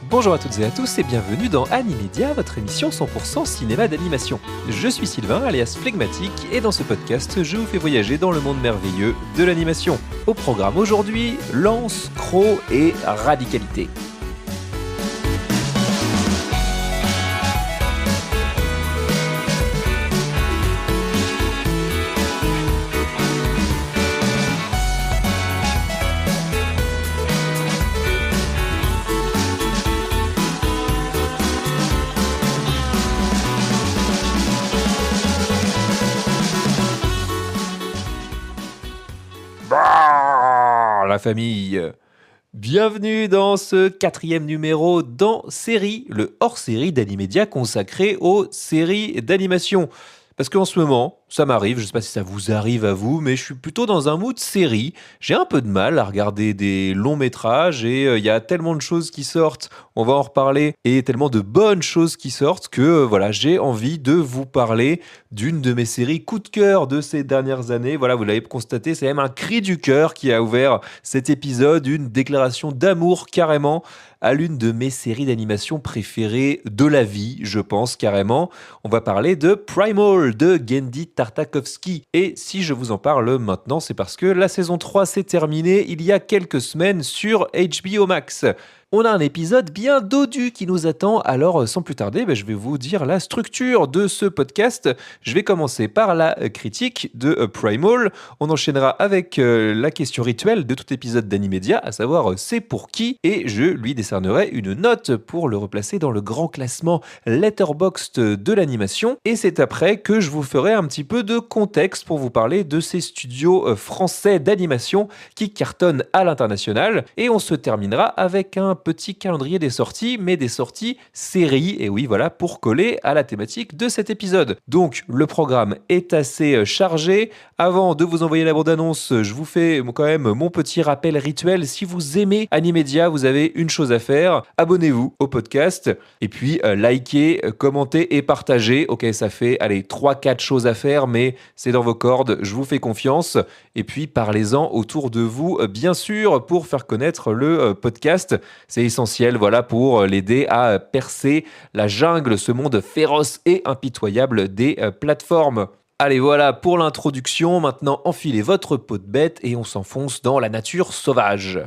Bonjour à toutes et à tous et bienvenue dans Animedia, votre émission 100% cinéma d'animation. Je suis Sylvain, alias Flegmatique, et dans ce podcast, je vous fais voyager dans le monde merveilleux de l'animation. Au programme aujourd'hui, lance, croc et radicalité. La famille. Bienvenue dans ce 4e numéro dans Série, le hors-série d'Animedia consacré aux séries d'animation. Parce qu'en ce moment, ça m'arrive, je ne sais pas si ça vous arrive à vous, mais je suis plutôt dans un mood série. J'ai un peu de mal à regarder des longs métrages et il y a tellement de choses qui sortent, on va en reparler, et tellement de bonnes choses qui sortent que voilà, j'ai envie de vous parler d'une de mes séries coup de cœur de ces dernières années. Voilà, vous l'avez constaté, c'est même un cri du cœur qui a ouvert cet épisode, une déclaration d'amour carrément à l'une de mes séries d'animation préférées de la vie, je pense carrément. On va parler de Primal de Genndy Tartakovsky. Et si je vous en parle maintenant, c'est parce que la saison 3 s'est terminée il y a quelques semaines sur HBO Max. On a un épisode bien dodu qui nous attend, alors sans plus tarder, je vais vous dire la structure de ce podcast. Je vais commencer par la critique de Primal. On enchaînera avec la question rituelle de tout épisode d'Animedia, à savoir c'est pour qui, et je lui décernerai une note pour le replacer dans le grand classement Letterboxd de l'animation. Et c'est après que je vous ferai un petit peu de contexte pour vous parler de ces studios français d'animation qui cartonnent à l'international. Et on se terminera avec un petit calendrier des sorties, mais des sorties séries, et oui voilà, pour coller à la thématique de cet épisode. Donc le programme est assez chargé. Avant de vous envoyer la bande-annonce, je vous fais quand même mon petit rappel rituel. Si vous aimez Animedia, vous avez une chose à faire, abonnez-vous au podcast, et puis likez, commentez et partagez. Ok, ça fait, 3-4 choses à faire, mais c'est dans vos cordes, je vous fais confiance. Et puis parlez-en autour de vous, bien sûr, pour faire connaître le podcast. C'est essentiel, voilà, pour l'aider à percer la jungle, ce monde féroce et impitoyable des plateformes. Allez, voilà pour l'introduction. Maintenant, enfilez votre peau de bête et on s'enfonce dans la nature sauvage.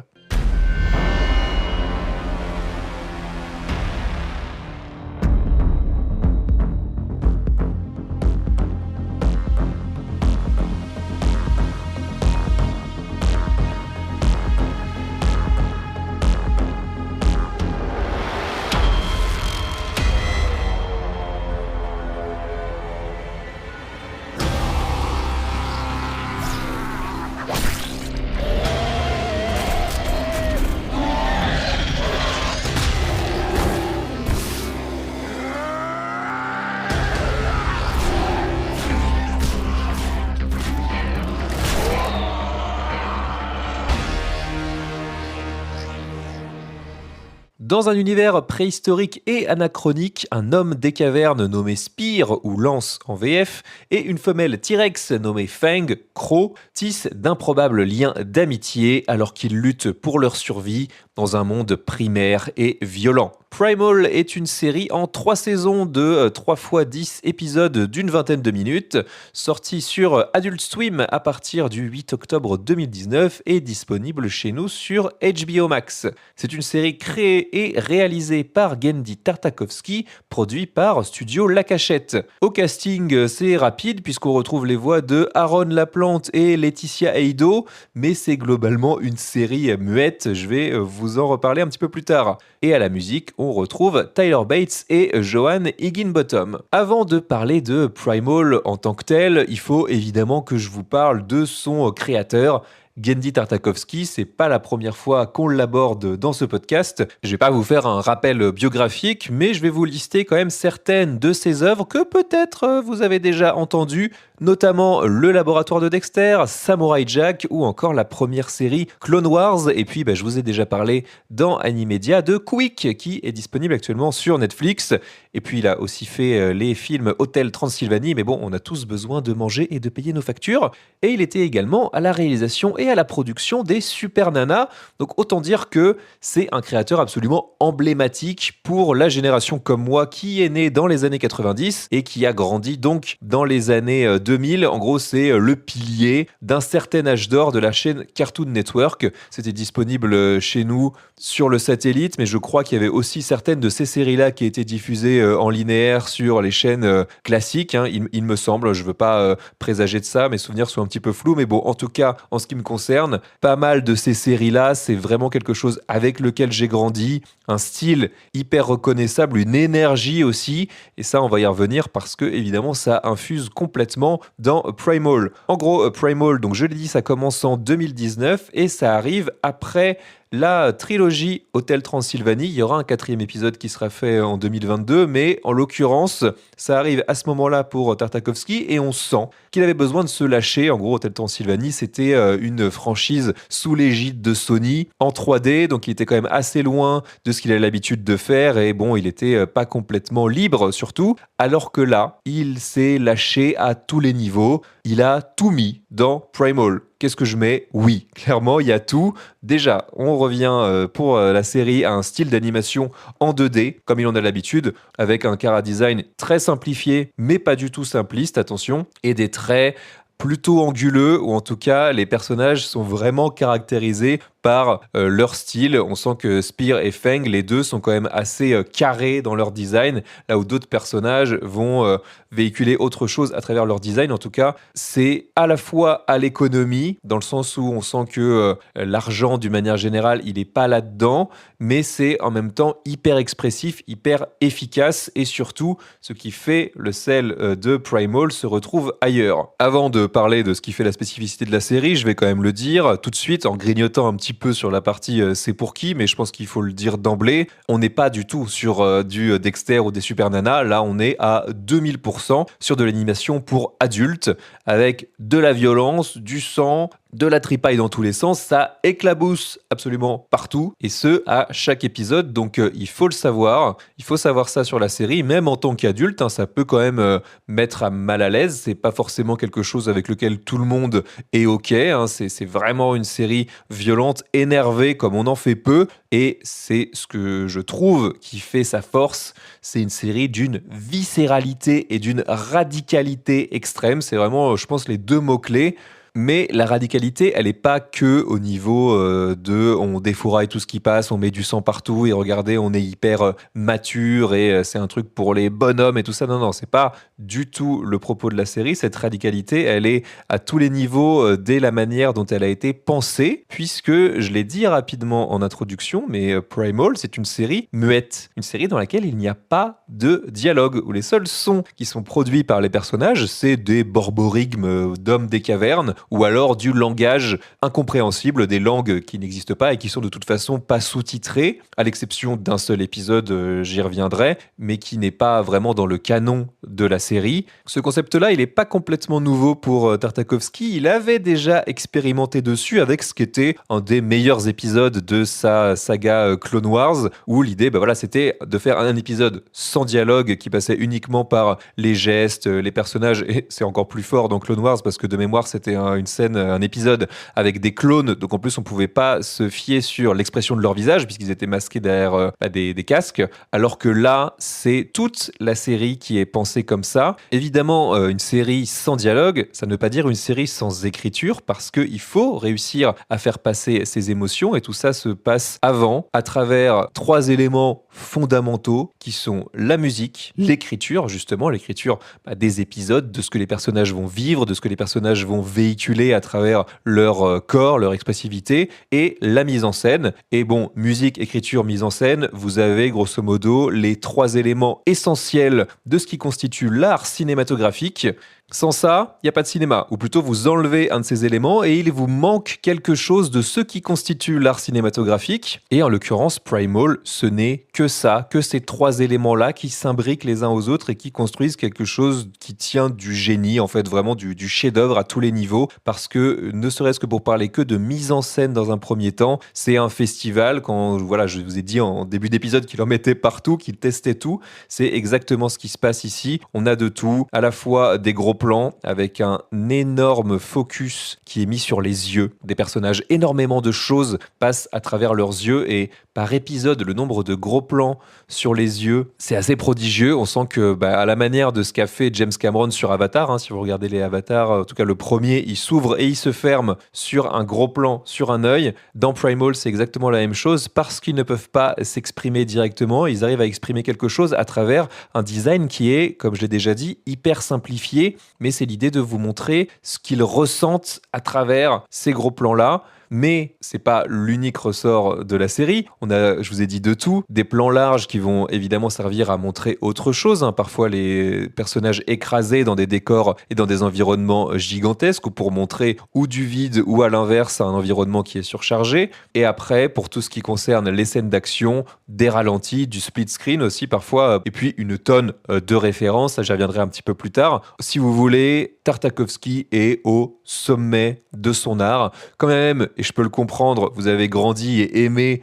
Dans un univers préhistorique et anachronique, un homme des cavernes nommé Spire ou Lance en VF et une femelle T-Rex nommée Fang, Croc, tissent d'improbables liens d'amitié alors qu'ils luttent pour leur survie dans un monde primaire et violent. Primal est une série en 3 saisons de 3 x 10 épisodes d'une vingtaine de minutes, sortie sur Adult Swim à partir du 8 octobre 2019 et disponible chez nous sur HBO Max. C'est une série créée et réalisée par Genndy Tartakovsky, produit par Studio La Cachette. Au casting, c'est rapide puisqu'on retrouve les voix de Aaron Laplante et Laetitia Eido, mais c'est globalement une série muette, je vais vous en reparler un petit peu plus tard. Et à la musique, on retrouve Tyler Bates et Johan Higginbottom. Avant de parler de Primal en tant que tel, il faut évidemment que je vous parle de son créateur, Genndy Tartakovsky. C'est pas la première fois qu'on l'aborde dans ce podcast. Je vais pas vous faire un rappel biographique, mais je vais vous lister quand même certaines de ses œuvres que peut-être vous avez déjà entendues, notamment Le Laboratoire de Dexter, Samurai Jack ou encore la première série Clone Wars. Et puis je vous ai déjà parlé dans Animedia de Quick qui est disponible actuellement sur Netflix. Et puis il a aussi fait les films Hôtel Transylvanie, mais bon, on a tous besoin de manger et de payer nos factures. Et il était également à la réalisation et et à la production des Super Nana. Donc autant dire que c'est un créateur absolument emblématique pour la génération comme moi qui est née dans les années 90 et qui a grandi donc dans les années 2000. En gros, c'est le pilier d'un certain âge d'or de la chaîne Cartoon Network. C'était disponible chez nous sur le satellite, mais je crois qu'il y avait aussi certaines de ces séries-là qui étaient diffusées en linéaire sur les chaînes classiques, hein, il me semble. Je veux pas présager de ça, mes souvenirs sont un petit peu flous, mais bon, en tout cas, en ce qui me concerne, pas mal de ces séries-là, c'est vraiment quelque chose avec lequel j'ai grandi, un style hyper reconnaissable, une énergie aussi, et ça, on va y revenir parce que, évidemment, ça infuse complètement dans Primal. En gros, Primal, donc je l'ai dit, ça commence en 2019 et ça arrive après la trilogie Hôtel Transylvanie. Il y aura un 4e épisode qui sera fait en 2022, mais en l'occurrence, ça arrive à ce moment-là pour Tartakovsky et on sent qu'il avait besoin de se lâcher. En gros, Hôtel Transylvanie, c'était une franchise sous l'égide de Sony en 3D, donc il était quand même assez loin de ce qu'il avait l'habitude de faire et bon, il était pas complètement libre surtout, alors que là, il s'est lâché à tous les niveaux. Il a tout mis dans Primal. Qu'est-ce que je mets? Oui, clairement, il y a tout. Déjà, on revient pour la série à un style d'animation en 2D, comme il en a l'habitude, avec un chara design très simplifié, mais pas du tout simpliste, attention, et des traits plutôt anguleux, ou en tout cas, les personnages sont vraiment caractérisés par leur style. On sent que Spear et Feng, les deux, sont quand même assez carrés dans leur design, là où d'autres personnages vont véhiculer autre chose à travers leur design. En tout cas, c'est à la fois à l'économie, dans le sens où on sent que l'argent, d'une manière générale, il n'est pas là-dedans, mais c'est en même temps hyper expressif, hyper efficace, et surtout, ce qui fait le sel de Primal se retrouve ailleurs. Avant de parler de ce qui fait la spécificité de la série, je vais quand même le dire tout de suite, en grignotant un petit peu sur la partie c'est pour qui, mais je pense qu'il faut le dire d'emblée, on n'est pas du tout sur du Dexter ou des Super Nana. Là on est à 2000% sur de l'animation pour adultes, avec de la violence, du sang, de la tripaille dans tous les sens, ça éclabousse absolument partout, et ce, à chaque épisode, donc il faut le savoir, il faut savoir ça sur la série, même en tant qu'adulte, hein, ça peut quand même mettre à mal à l'aise, c'est pas forcément quelque chose avec lequel tout le monde est ok, hein, c'est vraiment une série violente, énervée, comme on en fait peu, et c'est ce que je trouve qui fait sa force, c'est une série d'une viscéralité et d'une radicalité extrême, c'est vraiment, je pense, les deux mots-clés. Mais la radicalité, elle n'est pas que au niveau de on défouraille tout ce qui passe, on met du sang partout et regardez, on est hyper mature et c'est un truc pour les bonhommes et tout ça. Non, non, c'est pas du tout le propos de la série. Cette radicalité, elle est à tous les niveaux dès la manière dont elle a été pensée, puisque je l'ai dit rapidement en introduction, mais Primal, c'est une série muette, une série dans laquelle il n'y a pas de dialogue, où les seuls sons qui sont produits par les personnages, c'est des borborigmes d'hommes des cavernes, ou alors du langage incompréhensible, des langues qui n'existent pas et qui sont de toute façon pas sous-titrées, à l'exception d'un seul épisode, j'y reviendrai, mais qui n'est pas vraiment dans le canon de la série. Ce concept-là, il n'est pas complètement nouveau pour Tartakovsky, il avait déjà expérimenté dessus avec ce qui était un des meilleurs épisodes de sa saga Clone Wars, où l'idée, voilà, c'était de faire un épisode sans dialogue qui passait uniquement par les gestes, les personnages, et c'est encore plus fort dans Clone Wars parce que de mémoire, c'était une scène, un épisode avec des clones, donc en plus on pouvait pas se fier sur l'expression de leur visage puisqu'ils étaient masqués derrière des casques, alors que là c'est toute la série qui est pensée comme ça. Évidemment une série sans dialogue, ça ne veut pas dire une série sans écriture, parce qu'il faut réussir à faire passer ses émotions, et tout ça se passe avant à travers 3 éléments fondamentaux qui sont la musique, l'écriture, justement l'écriture des épisodes, de ce que les personnages vont vivre, de ce que les personnages vont véhiculer à travers leur corps, leur expressivité, et la mise en scène. Et bon, musique, écriture, mise en scène, vous avez grosso modo les 3 éléments essentiels de ce qui constitue l'art cinématographique. Sans ça, il n'y a pas de cinéma. Ou plutôt, vous enlevez un de ces éléments et il vous manque quelque chose de ce qui constitue l'art cinématographique. Et en l'occurrence, Primal, ce n'est que ça, que ces 3 éléments-là qui s'imbriquent les uns aux autres et qui construisent quelque chose qui tient du génie, en fait, vraiment du chef-d'œuvre à tous les niveaux. Parce que, ne serait-ce que pour parler que de mise en scène dans un premier temps, c'est un festival. Quand, voilà, je vous ai dit en début d'épisode qu'il en mettait partout, qu'il testait tout. C'est exactement ce qui se passe ici. On a de tout, à la fois des gros plan avec un énorme focus qui est mis sur les yeux des personnages. Énormément de choses passent à travers leurs yeux et par épisode, le nombre de gros plans sur les yeux, c'est assez prodigieux. On sent que, à la manière de ce qu'a fait James Cameron sur Avatar, si vous regardez les Avatars, en tout cas le premier, il s'ouvre et il se ferme sur un gros plan, sur un œil. Dans Primal, c'est exactement la même chose parce qu'ils ne peuvent pas s'exprimer directement. Ils arrivent à exprimer quelque chose à travers un design qui est, comme je l'ai déjà dit, hyper simplifié. Mais c'est l'idée de vous montrer ce qu'ils ressentent à travers ces gros plans-là. Mais c'est pas l'unique ressort de la série. On a, je vous ai dit de tout, des plans larges qui vont évidemment servir à montrer autre chose. Parfois les personnages écrasés dans des décors et dans des environnements gigantesques ou pour montrer ou du vide ou à l'inverse un environnement qui est surchargé. Et après, pour tout ce qui concerne les scènes d'action, des ralentis, du split screen aussi parfois, et puis une tonne de références. Ça, j'y reviendrai un petit peu plus tard. Si vous voulez, Tartakovsky est au sommet de son art. Quand même, et je peux le comprendre, vous avez grandi et aimé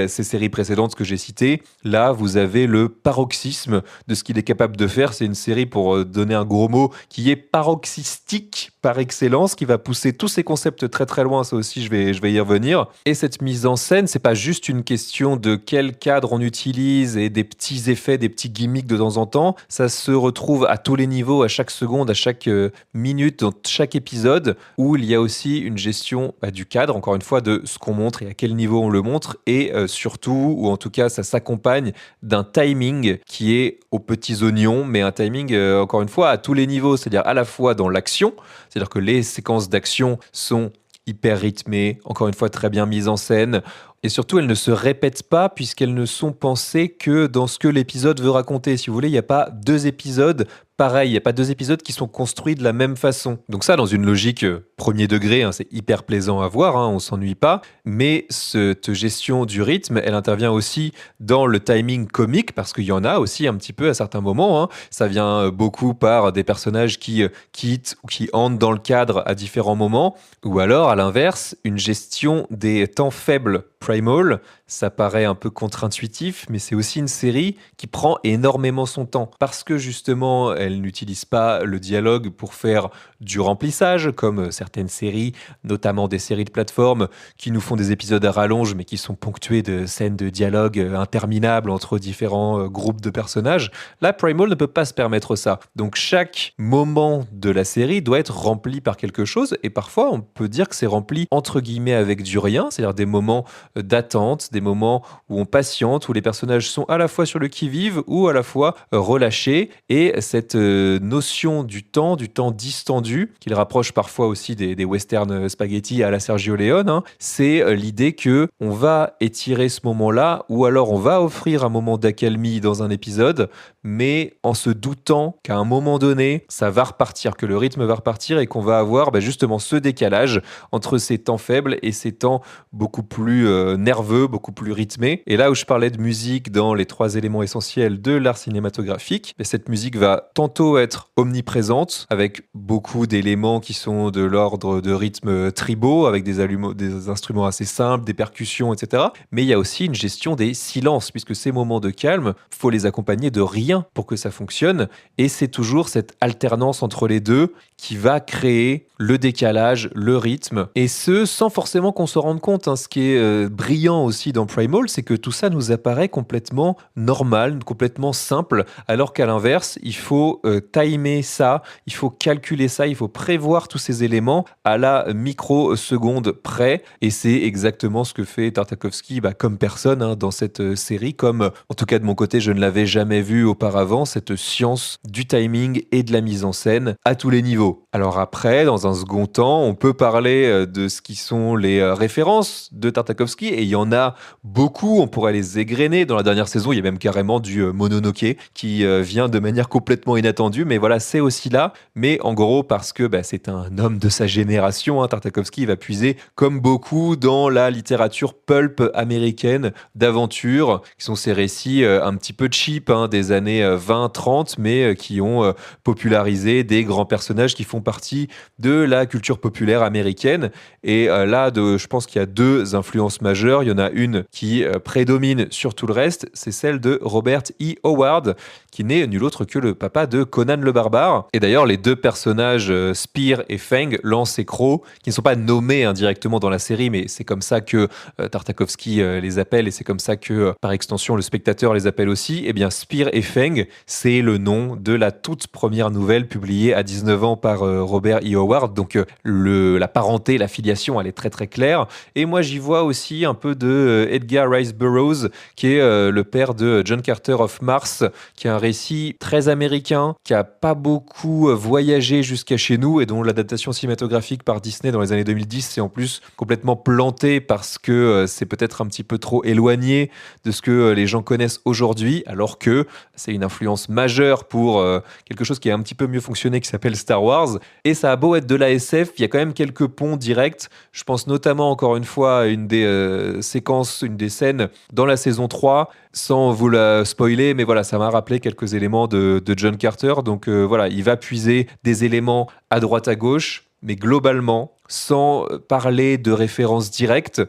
ces séries précédentes que j'ai citées. Là, vous avez le paroxysme de ce qu'il est capable de faire. C'est une série, pour donner un gros mot, qui est paroxystique par excellence, qui va pousser tous ces concepts très très loin. Ça aussi, je vais y revenir. Et cette mise en scène, c'est pas juste une question de quel cadre on utilise et des petits effets, des petits gimmicks de temps en temps. Ça se retrouve à tous les niveaux, à chaque seconde, à chaque minute, dans chaque épisode, où il y a aussi une gestion du cadre, encore une fois, de ce qu'on montre et à quel niveau on le montre. Et surtout, ou en tout cas ça s'accompagne d'un timing qui est aux petits oignons, mais un timing encore une fois à tous les niveaux, c'est-à-dire à la fois dans l'action, c'est-à-dire que les séquences d'action sont hyper rythmées, encore une fois très bien mises en scène, et surtout elles ne se répètent pas puisqu'elles ne sont pensées que dans ce que l'épisode veut raconter. Si vous voulez, il n'y a pas deux épisodes pareil, il n'y a pas deux épisodes qui sont construits de la même façon. Donc ça, dans une logique premier degré, c'est hyper plaisant à voir, on s'ennuie pas. Mais cette gestion du rythme, elle intervient aussi dans le timing comique, parce qu'il y en a aussi un petit peu à certains moments. Ça vient beaucoup par des personnages qui quittent ou qui entrent dans le cadre à différents moments. Ou alors, à l'inverse, une gestion des temps faibles. Primal, ça paraît un peu contre-intuitif, mais c'est aussi une série qui prend énormément son temps, parce que justement, elle n'utilise pas le dialogue pour faire du remplissage, comme certaines séries, notamment des séries de plateforme, qui nous font des épisodes à rallonge, mais qui sont ponctués de scènes de dialogue interminables entre différents groupes de personnages. Là, Primal ne peut pas se permettre ça. Donc chaque moment de la série doit être rempli par quelque chose, et parfois on peut dire que c'est rempli entre guillemets avec du rien, c'est-à-dire des moments d'attente, des moments où on patiente, où les personnages sont à la fois sur le qui-vive ou à la fois relâchés, et cette notion du temps distendu, qu'il rapproche parfois aussi des western spaghetti à la Sergio Leone, c'est l'idée que on va étirer ce moment-là, ou alors on va offrir un moment d'accalmie dans un épisode, mais en se doutant qu'à un moment donné, ça va repartir, que le rythme va repartir et qu'on va avoir justement ce décalage entre ces temps faibles et ces temps beaucoup plus nerveux, beaucoup plus rythmés. Et là où je parlais de musique dans les 3 éléments essentiels de l'art cinématographique, cette musique va tantôt être omniprésente, avec beaucoup d'éléments qui sont de l'ordre de rythmes tribaux, avec des instruments assez simples, des percussions, etc. Mais il y a aussi une gestion des silences, puisque ces moments de calme, faut les accompagner de rien pour que ça fonctionne. Et c'est toujours cette alternance entre les deux qui va créer le décalage, le rythme, et ce, sans forcément qu'on se rende compte. Ce qui est brillant aussi dans Primal, c'est que tout ça nous apparaît complètement normal, complètement simple, alors qu'à l'inverse, il faut timer ça, il faut calculer ça, il faut prévoir tous ces éléments à la microseconde près, et c'est exactement ce que fait Tartakovsky comme personne dans cette série, comme, en tout cas de mon côté, je ne l'avais jamais vu auparavant, cette science du timing et de la mise en scène à tous les niveaux. Alors après, dans un second temps, on peut parler de ce qui sont les références de Tartakovsky, et il y en a beaucoup, on pourrait les égrener. Dans la dernière saison, il y a même carrément du Mononoke qui vient de manière complètement inattendue, mais voilà, c'est aussi là. Mais en gros, parce que c'est un homme de sa génération, Tartakovsky va puiser, comme beaucoup, dans la littérature pulp américaine d'aventure, qui sont ces récits un petit peu cheap des années 20-30, mais qui ont popularisé des grands personnages qui font partie de de la culture populaire américaine. Et là, je pense qu'il y a deux influences majeures. Il y en a une qui prédomine sur tout le reste, c'est celle de Robert E. Howard, qui n'est nul autre que le papa de Conan le Barbare. Et d'ailleurs, les deux personnages, Spear et Fang, Lance et Crow, qui ne sont pas nommés indirectement dans la série, mais c'est comme ça que Tartakovsky les appelle, et c'est comme ça que, par extension, le spectateur les appelle aussi. Eh bien, Spear et Fang, c'est le nom de la toute première nouvelle publiée à 19 ans par Robert E. Howard. Donc, la parenté, la filiation, elle est très très claire. Et moi, j'y vois aussi un peu de Edgar Rice Burroughs, qui est le père de John Carter of Mars, qui a un récit très américain, qui a pas beaucoup voyagé jusqu'à chez nous et dont l'adaptation cinématographique par Disney dans les années 2010 c'est en plus complètement planté parce que c'est peut-être un petit peu trop éloigné de ce que les gens connaissent aujourd'hui, alors que c'est une influence majeure pour quelque chose qui a un petit peu mieux fonctionné qui s'appelle Star Wars. Et ça a beau être de la SF, il y a quand même quelques ponts directs. Je pense notamment encore une fois à une des séquences, une des scènes dans la saison 3, sans vous la spoiler, mais voilà, ça m'a rappelé quelques éléments de John Carter. Donc voilà, il va puiser des éléments à droite à gauche, mais globalement, sans parler de références directes,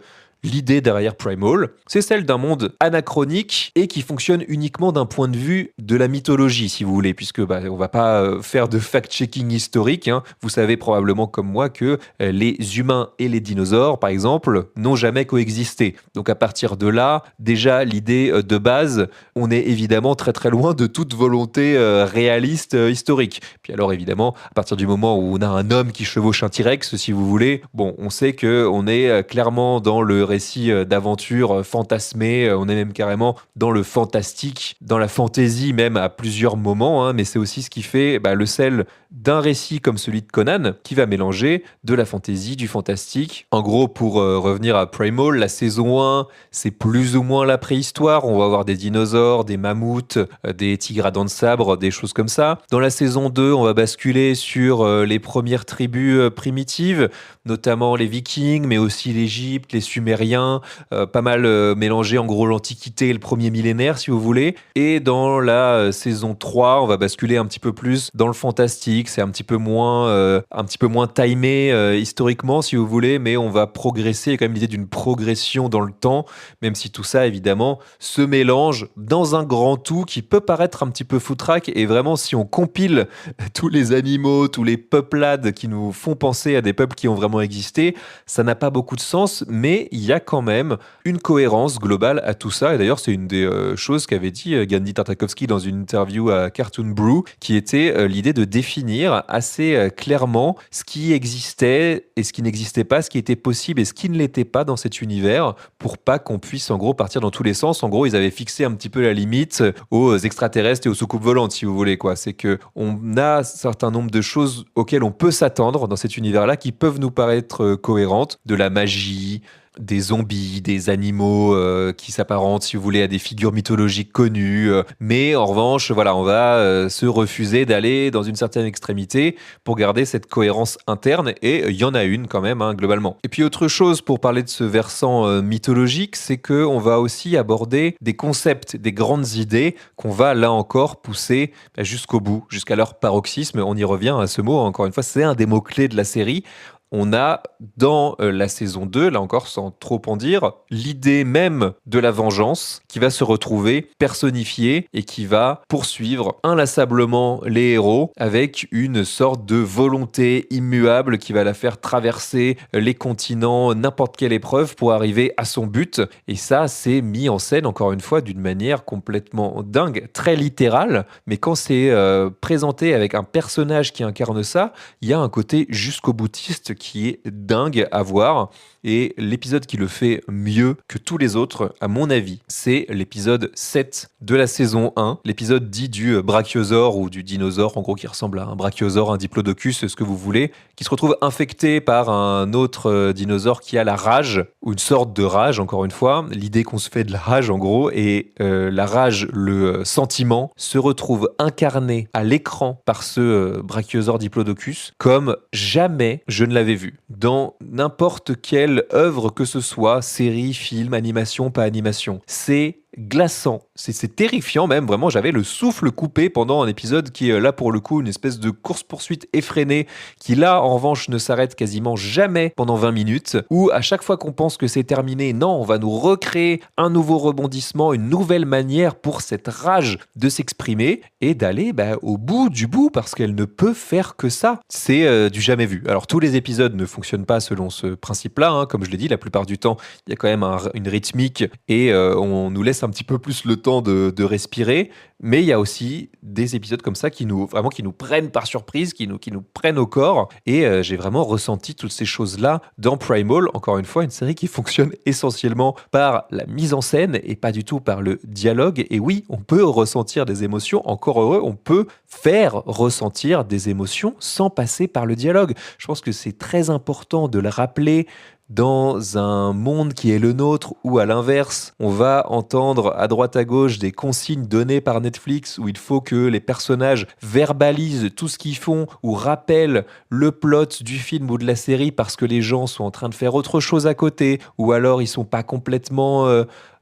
l'idée derrière Primal, c'est celle d'un monde anachronique et qui fonctionne uniquement d'un point de vue de la mythologie, si vous voulez, puisque on va pas faire de fact-checking historique. Hein. Vous savez probablement comme moi que les humains et les dinosaures, par exemple, n'ont jamais coexisté. Donc à partir de là, déjà l'idée de base, on est évidemment très très loin de toute volonté réaliste historique. Puis alors évidemment, à partir du moment où on a un homme qui chevauche un T-Rex, si vous voulez, bon, on sait que on est clairement dans le récit d'aventure fantasmé, on est même carrément dans le fantastique, dans la fantaisie même à plusieurs moments, hein, mais c'est aussi ce qui fait le sel d'un récit comme celui de Conan, qui va mélanger de la fantaisie, du fantastique. En gros, pour revenir à Primal, la saison 1, c'est plus ou moins la préhistoire, on va avoir des dinosaures, des mammouths, des tigres à dents de sabre, des choses comme ça. Dans la saison 2, on va basculer sur les premières tribus primitives, notamment les Vikings, mais aussi l'Égypte, les Sumériens, pas mal mélangé en gros l'Antiquité et le premier millénaire, si vous voulez. Et dans la saison 3, on va basculer un petit peu plus dans le fantastique. C'est un petit peu moins timé historiquement, si vous voulez, mais on va progresser. Il y a quand même l'idée d'une progression dans le temps, même si tout ça, évidemment, se mélange dans un grand tout qui peut paraître un petit peu foutraque. Et vraiment, si on compile tous les animaux, tous les peuplades qui nous font penser à des peuples qui ont vraiment existé, ça n'a pas beaucoup de sens, mais il y a quand même une cohérence globale à tout ça. Et d'ailleurs, c'est une des choses qu'avait dit Gandhi Tartakovsky dans une interview à Cartoon Brew, qui était l'idée de définir assez clairement ce qui existait et ce qui n'existait pas, ce qui était possible et ce qui ne l'était pas dans cet univers, pour pas qu'on puisse en gros partir dans tous les sens. En gros, ils avaient fixé un petit peu la limite aux extraterrestres et aux soucoupes volantes, si vous voulez, quoi. C'est que on a un certain nombre de choses auxquelles on peut s'attendre dans cet univers-là qui peuvent nous paraître cohérentes, de la magie, des zombies, des animaux qui s'apparentent, si vous voulez, à des figures mythologiques connues. Mais en revanche, voilà, on va se refuser d'aller dans une certaine extrémité pour garder cette cohérence interne. Et il y en a une quand même, hein, globalement. Et puis autre chose pour parler de ce versant mythologique, c'est qu'on va aussi aborder des concepts, des grandes idées qu'on va là encore pousser jusqu'au bout, jusqu'à leur paroxysme. On y revient à ce mot, encore une fois, c'est un des mots-clés de la série. On a dans la saison 2, là encore sans trop en dire, l'idée même de la vengeance qui va se retrouver personnifiée et qui va poursuivre inlassablement les héros avec une sorte de volonté immuable qui va la faire traverser les continents, n'importe quelle épreuve pour arriver à son but. Et ça, c'est mis en scène encore une fois d'une manière complètement dingue, très littérale, mais quand c'est présenté avec un personnage qui incarne ça, il y a un côté jusqu'au boutiste qui est dingue à voir. Et l'épisode qui le fait mieux que tous les autres, à mon avis, c'est l'épisode 7 de la saison 1, l'épisode dit du brachiosaure ou du dinosaure, en gros qui ressemble à un brachiosaure, un diplodocus, ce que vous voulez, qui se retrouve infecté par un autre dinosaure qui a la rage, ou une sorte de rage, encore une fois. L'idée qu'on se fait de la rage, en gros, et la rage, le sentiment, se retrouve incarné à l'écran par ce brachiosaure diplodocus, comme jamais je ne l'avais vu. Dans n'importe quelle œuvre que ce soit, série, film, animation, pas animation. C'est glaçant. C'est terrifiant même, vraiment, j'avais le souffle coupé pendant un épisode qui est là pour le coup une espèce de course-poursuite effrénée qui là en revanche ne s'arrête quasiment jamais pendant 20 minutes, où à chaque fois qu'on pense que c'est terminé, non, on va nous recréer un nouveau rebondissement, une nouvelle manière pour cette rage de s'exprimer et d'aller au bout du bout parce qu'elle ne peut faire que ça. C'est du jamais vu. Alors tous les épisodes ne fonctionnent pas selon ce principe-là, hein. Comme je l'ai dit, la plupart du temps, il y a quand même une rythmique et on nous laisse un petit peu plus le temps de respirer. Mais il y a aussi des épisodes comme ça qui nous prennent par surprise, qui nous prennent au corps. Et j'ai vraiment ressenti toutes ces choses-là dans Primal. Encore une fois, une série qui fonctionne essentiellement par la mise en scène et pas du tout par le dialogue. Et oui, on peut ressentir des émotions. Encore heureux, on peut faire ressentir des émotions sans passer par le dialogue. Je pense que c'est très important de le rappeler dans un monde qui est le nôtre où à l'inverse, on va entendre à droite à gauche des consignes données par Netflix où il faut que les personnages verbalisent tout ce qu'ils font ou rappellent le plot du film ou de la série parce que les gens sont en train de faire autre chose à côté ou alors ils sont pas complètement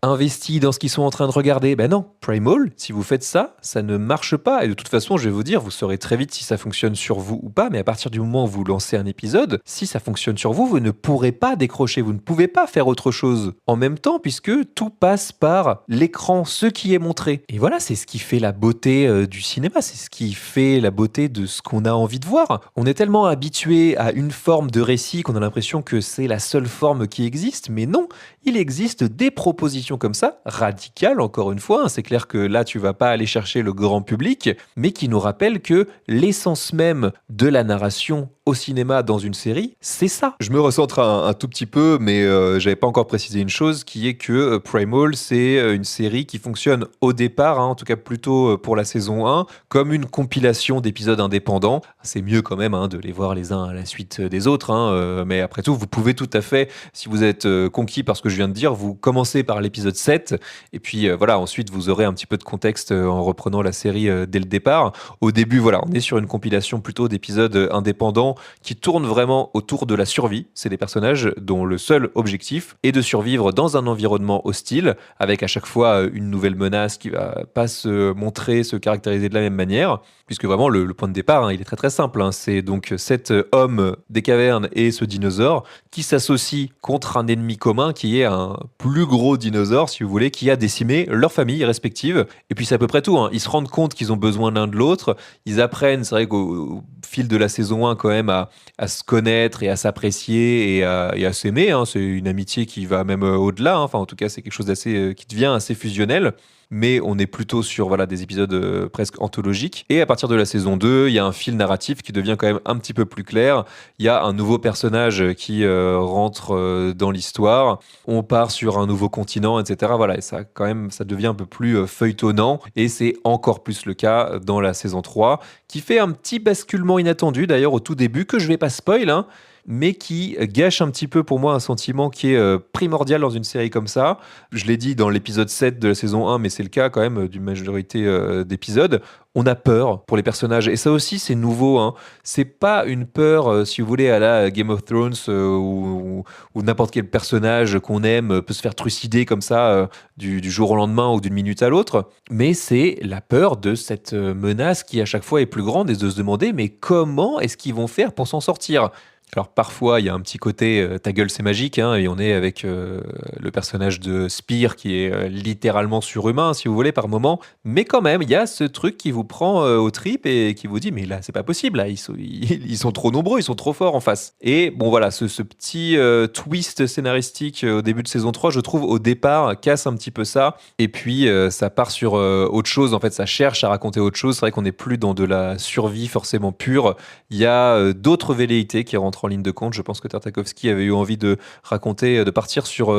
investis dans ce qu'ils sont en train de regarder. Ben non, Primal, si vous faites ça, ça ne marche pas. Et de toute façon, je vais vous dire, vous saurez très vite si ça fonctionne sur vous ou pas. Mais à partir du moment où vous lancez un épisode, si ça fonctionne sur vous, vous ne pourrez pas décrocher. Vous ne pouvez pas faire autre chose en même temps puisque tout passe par l'écran, ce qui est montré. Et voilà, c'est ce qui fait la beauté du cinéma. C'est ce qui fait la beauté de ce qu'on a envie de voir. On est tellement habitué à une forme de récit qu'on a l'impression que c'est la seule forme qui existe. Mais non, il existe des propositions comme ça, radicales encore une fois. C'est clair que là, tu vas pas aller chercher le grand public, mais qui nous rappellent que l'essence même de la narration au cinéma dans une série, c'est ça. Je me recentre un tout petit peu, mais j'avais pas encore précisé une chose, qui est que Primal, c'est une série qui fonctionne au départ, hein, en tout cas plutôt pour la saison 1, comme une compilation d'épisodes indépendants. C'est mieux quand même de les voir les uns à la suite des autres, hein, mais après tout, vous pouvez tout à fait, si vous êtes conquis par ce que je viens de dire, vous commencez par l'épisode 7, et puis voilà, ensuite vous aurez un petit peu de contexte en reprenant la série dès le départ. Au début, voilà, on est sur une compilation plutôt d'épisodes indépendants qui tournent vraiment autour de la survie. C'est des personnages dont le seul objectif est de survivre dans un environnement hostile, avec à chaque fois une nouvelle menace qui va pas se montrer, se caractériser de la même manière, puisque vraiment le point de départ, hein, il est très très simple. Hein. C'est donc cet homme des cavernes et ce dinosaure qui s'associent contre un ennemi commun qui est un plus gros dinosaure, si vous voulez, qui a décimé leurs familles respectives. Et puis c'est à peu près tout. Hein. Ils se rendent compte qu'ils ont besoin l'un de l'autre. Ils apprennent, c'est vrai qu'au fil de la saison 1 quand même, à se connaître et à s'apprécier et à s'aimer. Hein. C'est une amitié qui va même au-delà. Hein. Enfin, en tout cas, c'est quelque chose d'assez qui devient assez fusionnel. Mais on est plutôt sur voilà, des épisodes presque anthologiques. Et à partir de la saison 2, il y a un fil narratif qui devient quand même un petit peu plus clair. Il y a un nouveau personnage qui rentre dans l'histoire. On part sur un nouveau continent, etc. Voilà, et ça, quand même, ça devient un peu plus feuilletonnant. Et c'est encore plus le cas dans la saison 3, qui fait un petit basculement inattendu, d'ailleurs, au tout début, que je vais pas spoil, hein, mais qui gâche un petit peu pour moi un sentiment qui est primordial dans une série comme ça. Je l'ai dit dans l'épisode 7 de la saison 1, mais c'est le cas quand même d'une majorité d'épisodes. On a peur pour les personnages. Et ça aussi, c'est nouveau. Hein. C'est pas une peur, si vous voulez, à la Game of Thrones, où n'importe quel personnage qu'on aime peut se faire trucider comme ça du jour au lendemain ou d'une minute à l'autre. Mais c'est la peur de cette menace qui, à chaque fois, est plus grande et de se demander, mais comment est-ce qu'ils vont faire pour s'en sortir ? Alors parfois, il y a un petit côté ta gueule c'est magique, hein, et on est avec le personnage de Spear qui est littéralement surhumain, si vous voulez, par moment. Mais quand même, il y a ce truc qui vous prend aux tripes et qui vous dit mais là, c'est pas possible, là, ils sont trop nombreux, ils sont trop forts en face. Et bon voilà, ce petit twist scénaristique au début de saison 3, je trouve au départ, casse un petit peu ça. Et puis ça part sur autre chose, en fait, ça cherche à raconter autre chose. C'est vrai qu'on n'est plus dans de la survie forcément pure. Il y a d'autres velléités qui rentrent en ligne de compte. Je pense que Tartakovsky avait eu envie de raconter, de partir sur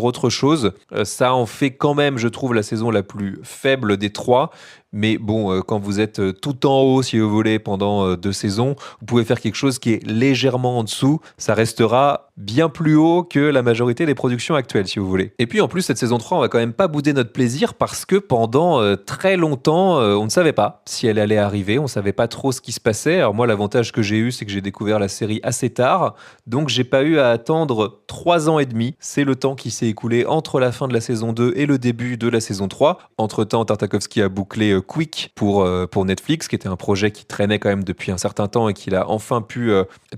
autre chose. Ça en fait quand même, je trouve, la saison la plus faible des trois, Mais bon, quand vous êtes tout en haut, si vous voulez, pendant 2 saisons, vous pouvez faire quelque chose qui est légèrement en dessous. Ça restera bien plus haut que la majorité des productions actuelles, si vous voulez. Et puis en plus, cette saison 3, on va quand même pas bouder notre plaisir parce que pendant très longtemps, on ne savait pas si elle allait arriver. On savait pas trop ce qui se passait. Alors moi, l'avantage que j'ai eu, c'est que j'ai découvert la série assez tard. Donc j'ai pas eu à attendre 3 ans et demi. C'est le temps qui s'est écoulé entre la fin de la saison 2 et le début de la saison 3. Entre-temps, Tartakovsky a bouclé Quick pour Netflix, qui était un projet qui traînait quand même depuis un certain temps et qu'il a enfin pu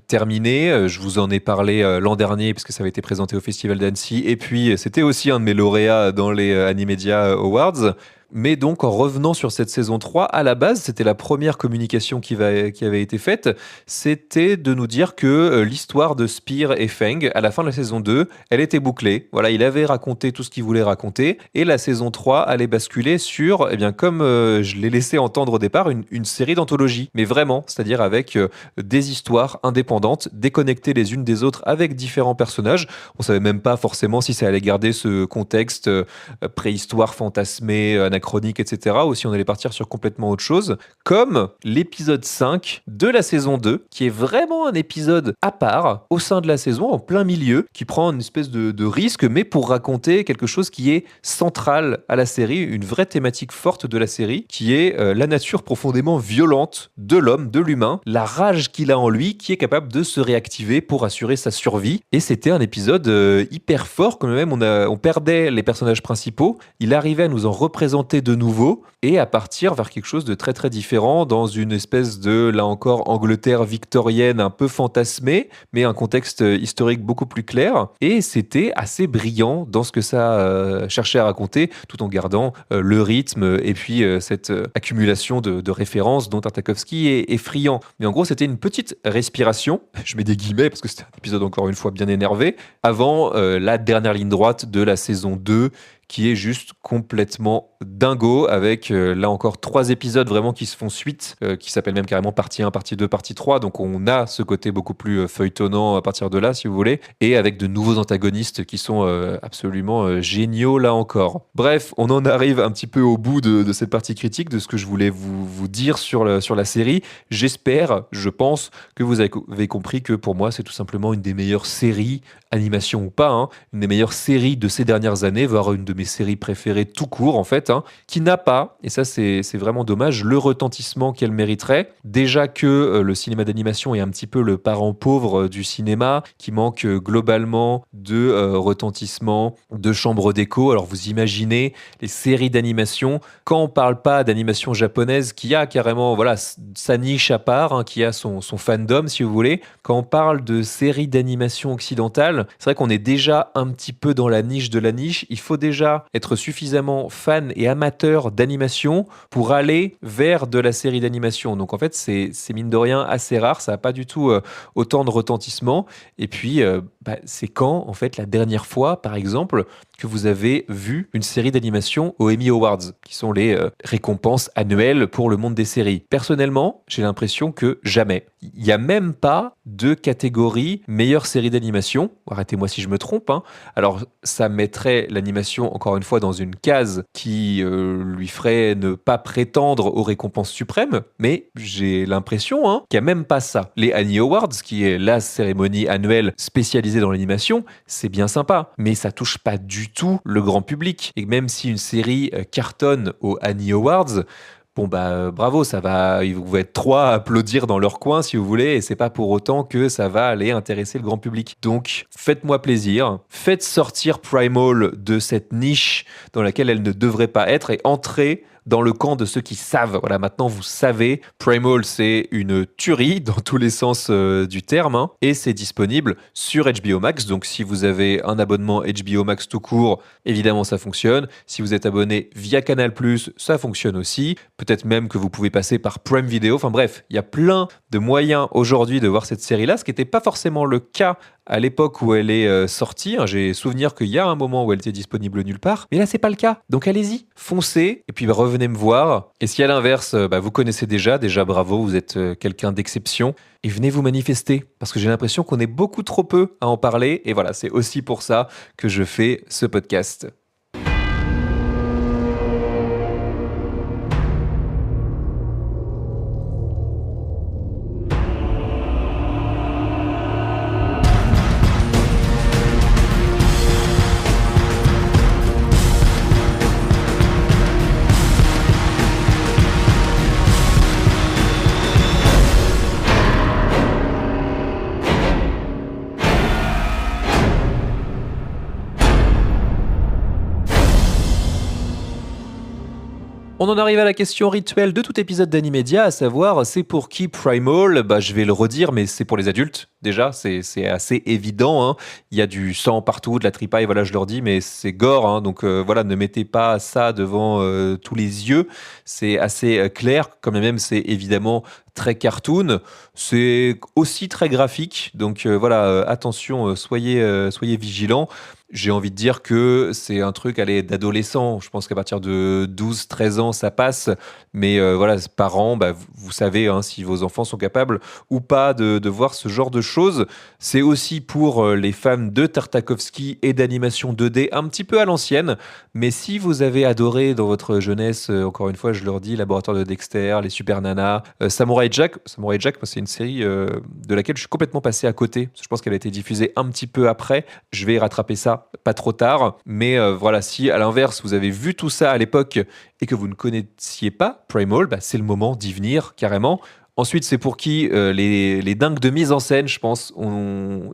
terminer. Je vous en ai parlé l'an dernier puisque ça avait été présenté au Festival d'Annecy. Et puis, c'était aussi un de mes lauréats dans les Animedia Awards. Mais donc, en revenant sur cette saison 3, à la base, c'était la première communication qui avait été faite, c'était de nous dire que l'histoire de Spear et Feng, à la fin de la saison 2, elle était bouclée. Voilà, il avait raconté tout ce qu'il voulait raconter, et la saison 3 allait basculer sur, eh bien, comme je l'ai laissé entendre au départ, une série d'anthologies. Mais vraiment, c'est-à-dire avec des histoires indépendantes, déconnectées les unes des autres, avec différents personnages. On savait même pas forcément si ça allait garder ce contexte préhistoire fantasmée, anachronique, etc. Ou si on allait partir sur complètement autre chose. Comme l'épisode 5 de la saison 2, qui est vraiment un épisode à part, au sein de la saison, en plein milieu, qui prend une espèce de risque, mais pour raconter quelque chose qui est central à la série, une vraie thématique forte de la série, qui est la nature profondément violente de l'homme, de l'humain, la rage qu'il a en lui, qui est capable de se réactiver pour assurer sa survie. Et c'était un épisode hyper fort, quand même on perdait les personnages principaux, il arrivait à nous en représenter de nouveau et à partir vers quelque chose de très très différent dans une espèce de, là encore, Angleterre victorienne un peu fantasmée, mais un contexte historique beaucoup plus clair. Et c'était assez brillant dans ce que ça cherchait à raconter, tout en gardant le rythme et puis cette accumulation de références dont Tartakovsky est friand. Mais en gros, c'était une petite respiration, je mets des guillemets parce que c'était un épisode encore une fois bien énervé, avant la dernière ligne droite de la saison 2, qui est juste complètement dingo, avec là encore 3 épisodes vraiment qui se font suite, qui s'appellent même carrément partie 1, partie 2, partie 3, donc on a ce côté beaucoup plus feuilletonnant à partir de là, si vous voulez, et avec de nouveaux antagonistes qui sont absolument géniaux là encore. Bref, on en arrive un petit peu au bout de cette partie critique, de ce que je voulais vous dire sur la série. J'espère, je pense, que vous avez compris que pour moi c'est tout simplement une des meilleures séries, animation ou pas, hein, une des meilleures séries de ces dernières années, voire une de mes séries préférées tout court en fait, hein, qui n'a pas, et ça c'est vraiment dommage, le retentissement qu'elle mériterait. Déjà que le cinéma d'animation est un petit peu le parent pauvre du cinéma, qui manque globalement de retentissement, de chambre d'écho. Alors vous imaginez les séries d'animation, quand on parle pas d'animation japonaise qui a carrément voilà, sa niche à part, hein, qui a son fandom si vous voulez, quand on parle de séries d'animation occidentale, c'est vrai qu'on est déjà un petit peu dans la niche de la niche. Il faut déjà être suffisamment fan et amateur d'animation pour aller vers de la série d'animation. Donc en fait, c'est mine de rien assez rare, ça n'a pas du tout autant de retentissement. Et puis, c'est quand, en fait, la dernière fois, par exemple, que vous avez vu une série d'animation aux Emmy Awards, qui sont les récompenses annuelles pour le monde des séries. Personnellement, j'ai l'impression que jamais. Il n'y a même pas de catégorie meilleure série d'animation. Arrêtez-moi si je me trompe, hein. Alors, ça mettrait l'animation, encore une fois, dans une case qui lui ferait ne pas prétendre aux récompenses suprêmes, mais j'ai l'impression qu'il n'y a même pas ça. Les Annie Awards, qui est la cérémonie annuelle spécialisée dans l'animation, c'est bien sympa, mais ça touche pas du tout le grand public. Et même si une série cartonne aux Annie Awards, bon bravo, ça va, ils vont être 3 à applaudir dans leur coin si vous voulez, et c'est pas pour autant que ça va aller intéresser le grand public. Donc faites-moi plaisir, faites sortir Primal de cette niche dans laquelle elle ne devrait pas être et entrez dans le camp de ceux qui savent. Voilà, maintenant vous savez, Primal c'est une tuerie dans tous les sens du terme, hein, et c'est disponible sur HBO Max. Donc si vous avez un abonnement HBO Max tout court, évidemment ça fonctionne. Si vous êtes abonné via Canal+, ça fonctionne aussi. Peut-être même que vous pouvez passer par Prime Video. Enfin bref, il y a plein de moyens aujourd'hui de voir cette série-là, ce qui n'était pas forcément le cas à l'époque où elle est sortie. J'ai souvenir qu'il y a un moment où elle était disponible nulle part, mais là c'est pas le cas. Donc allez-y, foncez, et puis revenez me voir. Et si à l'inverse, vous connaissez déjà bravo, vous êtes quelqu'un d'exception, et venez vous manifester, parce que j'ai l'impression qu'on est beaucoup trop peu à en parler, et voilà, c'est aussi pour ça que je fais ce podcast. On en arrive à la question rituelle de tout épisode d'Animedia, à savoir c'est pour qui Primal. Je vais le redire, mais c'est pour les adultes. Déjà, c'est assez évident, hein. Il y a du sang partout, de la tripaille, voilà, je leur dis, mais c'est gore, hein. Donc voilà, ne mettez pas ça devant tous les yeux. C'est assez clair, quand même, c'est évidemment très cartoon. C'est aussi très graphique. Donc voilà, attention, soyez vigilants. J'ai envie de dire que c'est un truc allez, d'adolescent. Je pense qu'à partir de 12-13 ans, ça passe. Mais voilà, parents, vous savez hein, si vos enfants sont capables ou pas de voir ce genre de choses. C'est aussi pour les fans de Tartakovsky et d'animation 2D un petit peu à l'ancienne. Mais si vous avez adoré dans votre jeunesse, encore une fois, je leur dis, Laboratoire de Dexter, les Super Nanas, Samurai Jack, moi, c'est une série de laquelle je suis complètement passé à côté. Parce que je pense qu'elle a été diffusée un petit peu après. Je vais rattraper ça pas trop tard. Mais voilà, si à l'inverse, vous avez vu tout ça à l'époque et que vous ne connaissiez pas Primal, c'est le moment d'y venir carrément. Ensuite, c'est pour qui les dingues de mise en scène, je pense.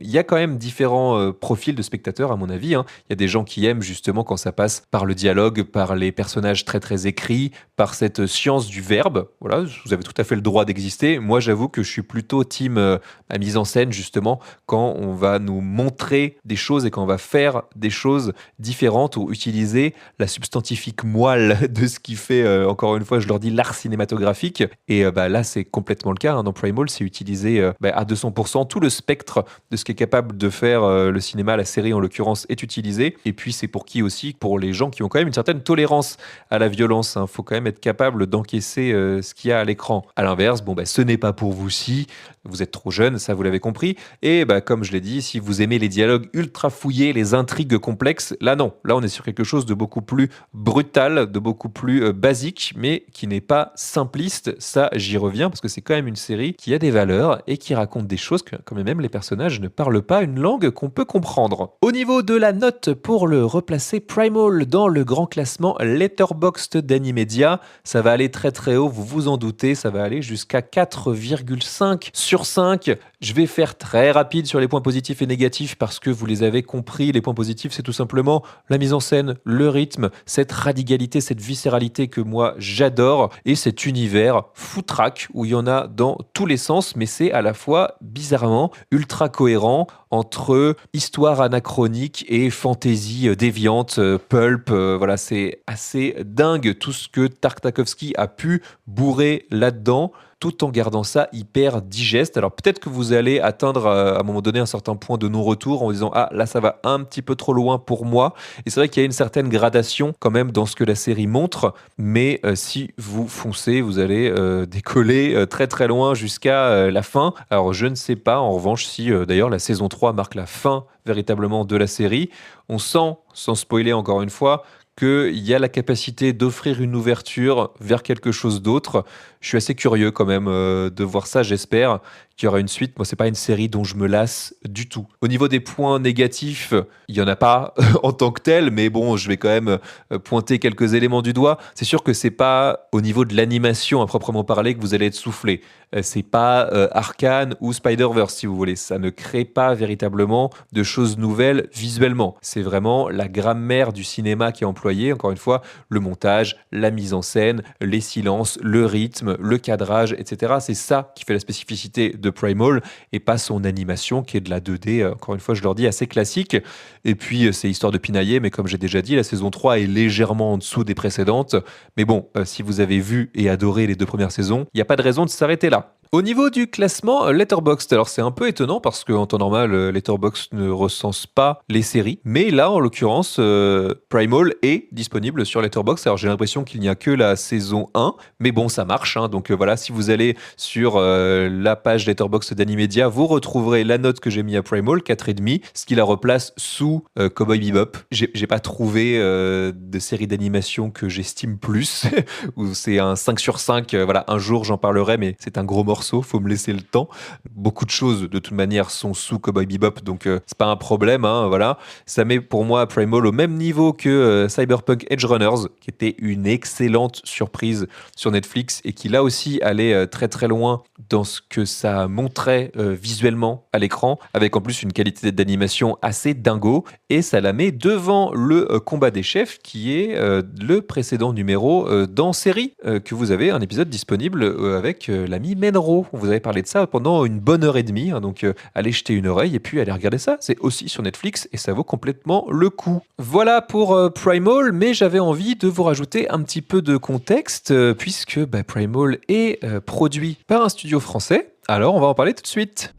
Il y a quand même différents profils de spectateurs, à mon avis, hein. Il y a des gens qui aiment justement quand ça passe par le dialogue, par les personnages très très écrits, par cette science du verbe. Voilà, vous avez tout à fait le droit d'exister. Moi, j'avoue que je suis plutôt team à mise en scène, justement, quand on va nous montrer des choses et quand on va faire des choses différentes ou utiliser la substantifique moelle de ce qui fait, encore une fois, je leur dis l'art cinématographique. Et là, c'est complètement le cas. Hein. Dans Primal, c'est utiliser à 200%. Tout le spectre de ce qu'est capable de faire le cinéma, la série en l'occurrence, est utilisé. Et puis, c'est pour qui aussi? Pour les gens qui ont quand même une certaine tolérance à la violence. Il faut quand même être capable d'encaisser ce qu'il y a à l'écran. À l'inverse, ce n'est pas pour vous si vous êtes trop jeune, ça vous l'avez compris. Et comme je l'ai dit, si vous aimez les dialogues ultra fouillés, les intrigues complexes, là non. Là, on est sur quelque chose de beaucoup plus brutal, de beaucoup plus basique, mais qui n'est pas simpliste. Ça, j'y reviens parce que c'est quand même une série qui a des valeurs et qui raconte des choses que, quand même, les personnages ne parlent pas une langue qu'on peut comprendre. Au niveau de la note pour le replacer Primal dans le grand classement Letterboxd d'Animedia, ça va aller très très haut, vous vous en doutez, ça va aller jusqu'à 4,5 sur 5. Je vais faire très rapide sur les points positifs et négatifs parce que vous les avez compris. Les points positifs, c'est tout simplement la mise en scène, le rythme, cette radicalité, cette viscéralité que moi j'adore et cet univers foutraque où il y en a dans tous les sens, mais c'est à la fois bizarrement ultra cohérent entre histoire anachronique et fantaisie déviante, pulp. Voilà, c'est assez dingue tout ce que Tartakovsky a pu bourrer là-dedans, tout en gardant ça hyper digeste. Alors peut-être que vous allez atteindre à un moment donné un certain point de non-retour en vous disant ah là ça va un petit peu trop loin pour moi. Et c'est vrai qu'il y a une certaine gradation quand même dans ce que la série montre, mais si vous foncez, vous allez décoller très très loin jusqu'à la fin. Alors je ne sais pas en revanche si d'ailleurs la saison 3 marque la fin véritablement de la série. On sent, sans spoiler encore une fois, qu'il y a la capacité d'offrir une ouverture vers quelque chose d'autre. Je suis assez curieux quand même de voir ça, j'espère qu'il y aura une suite. Moi, c'est pas une série dont je me lasse du tout. Au niveau des points négatifs, il y en a pas en tant que tel, mais bon, je vais quand même pointer quelques éléments du doigt. C'est sûr que c'est pas au niveau de l'animation à proprement parler que vous allez être soufflé. C'est pas Arcane ou Spider-Verse, si vous voulez. Ça ne crée pas véritablement de choses nouvelles visuellement. C'est vraiment la grammaire du cinéma qui est employée. Encore une fois, le montage, la mise en scène, les silences, le rythme, le cadrage, etc. C'est ça qui fait la spécificité de Primal et pas son animation qui est de la 2D, encore une fois, je leur dis, assez classique. Et puis, c'est histoire de pinailler, mais comme j'ai déjà dit, la saison 3 est légèrement en dessous des précédentes. Mais bon, si vous avez vu et adoré les 2 premières saisons, il n'y a pas de raison de s'arrêter là. Au niveau du classement Letterboxd, alors c'est un peu étonnant parce qu'en temps normal, Letterboxd ne recense pas les séries, mais là, en l'occurrence, Primal est disponible sur Letterboxd. Alors j'ai l'impression qu'il n'y a que la saison 1, mais bon, ça marche, hein. Donc voilà, si vous allez sur la page Letterboxd d'Animedia, vous retrouverez la note que j'ai mis à Primal, 4,5, ce qui la replace sous Cowboy Bebop. J'ai pas trouvé de série d'animation que j'estime plus, où c'est un 5 sur 5, voilà, un jour j'en parlerai, mais c'est un gros morceau morceaux, faut me laisser le temps. Beaucoup de choses, de toute manière, sont sous Cowboy Bebop, donc c'est pas un problème, hein, voilà. Ça met pour moi Primal au même niveau que Cyberpunk Edge Runners, qui était une excellente surprise sur Netflix et qui là aussi allait très très loin dans ce que ça montrait visuellement à l'écran, avec en plus une qualité d'animation assez dingo, et ça la met devant le combat des chefs, qui est le précédent numéro dans série, que vous avez un épisode disponible avec l'ami Menro. On vous avait parlé de ça pendant une bonne heure et demie, hein, donc allez jeter une oreille et puis allez regarder ça. C'est aussi sur Netflix et ça vaut complètement le coup. Voilà pour Primal, mais j'avais envie de vous rajouter un petit peu de contexte, puisque Primal est produit par un studio français. Alors on va en parler tout de suite.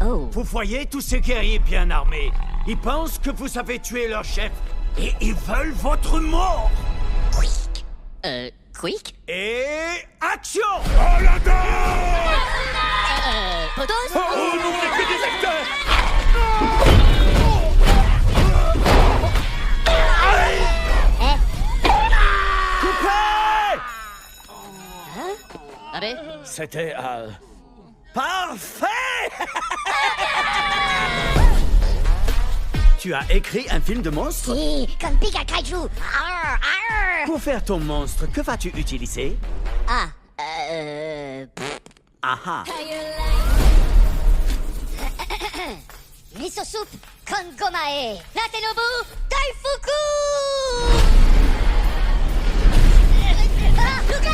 Oh. Vous voyez tous ces guerriers bien armés? Ils pensent que vous avez tué leur chef et ils veulent votre mort. Quick? Et action! Oh la dame! Potos? Oh non, on est que des acteurs! Coupez! Allez. C'était parfait! Tu as écrit un film de monstre? Si, comme Pika Kaiju. Arr, arr. Pour faire ton monstre, que vas-tu utiliser? Ah, Ah. Miso soup, Kongomae, Natenobu, Daifuku! Ah, Luca!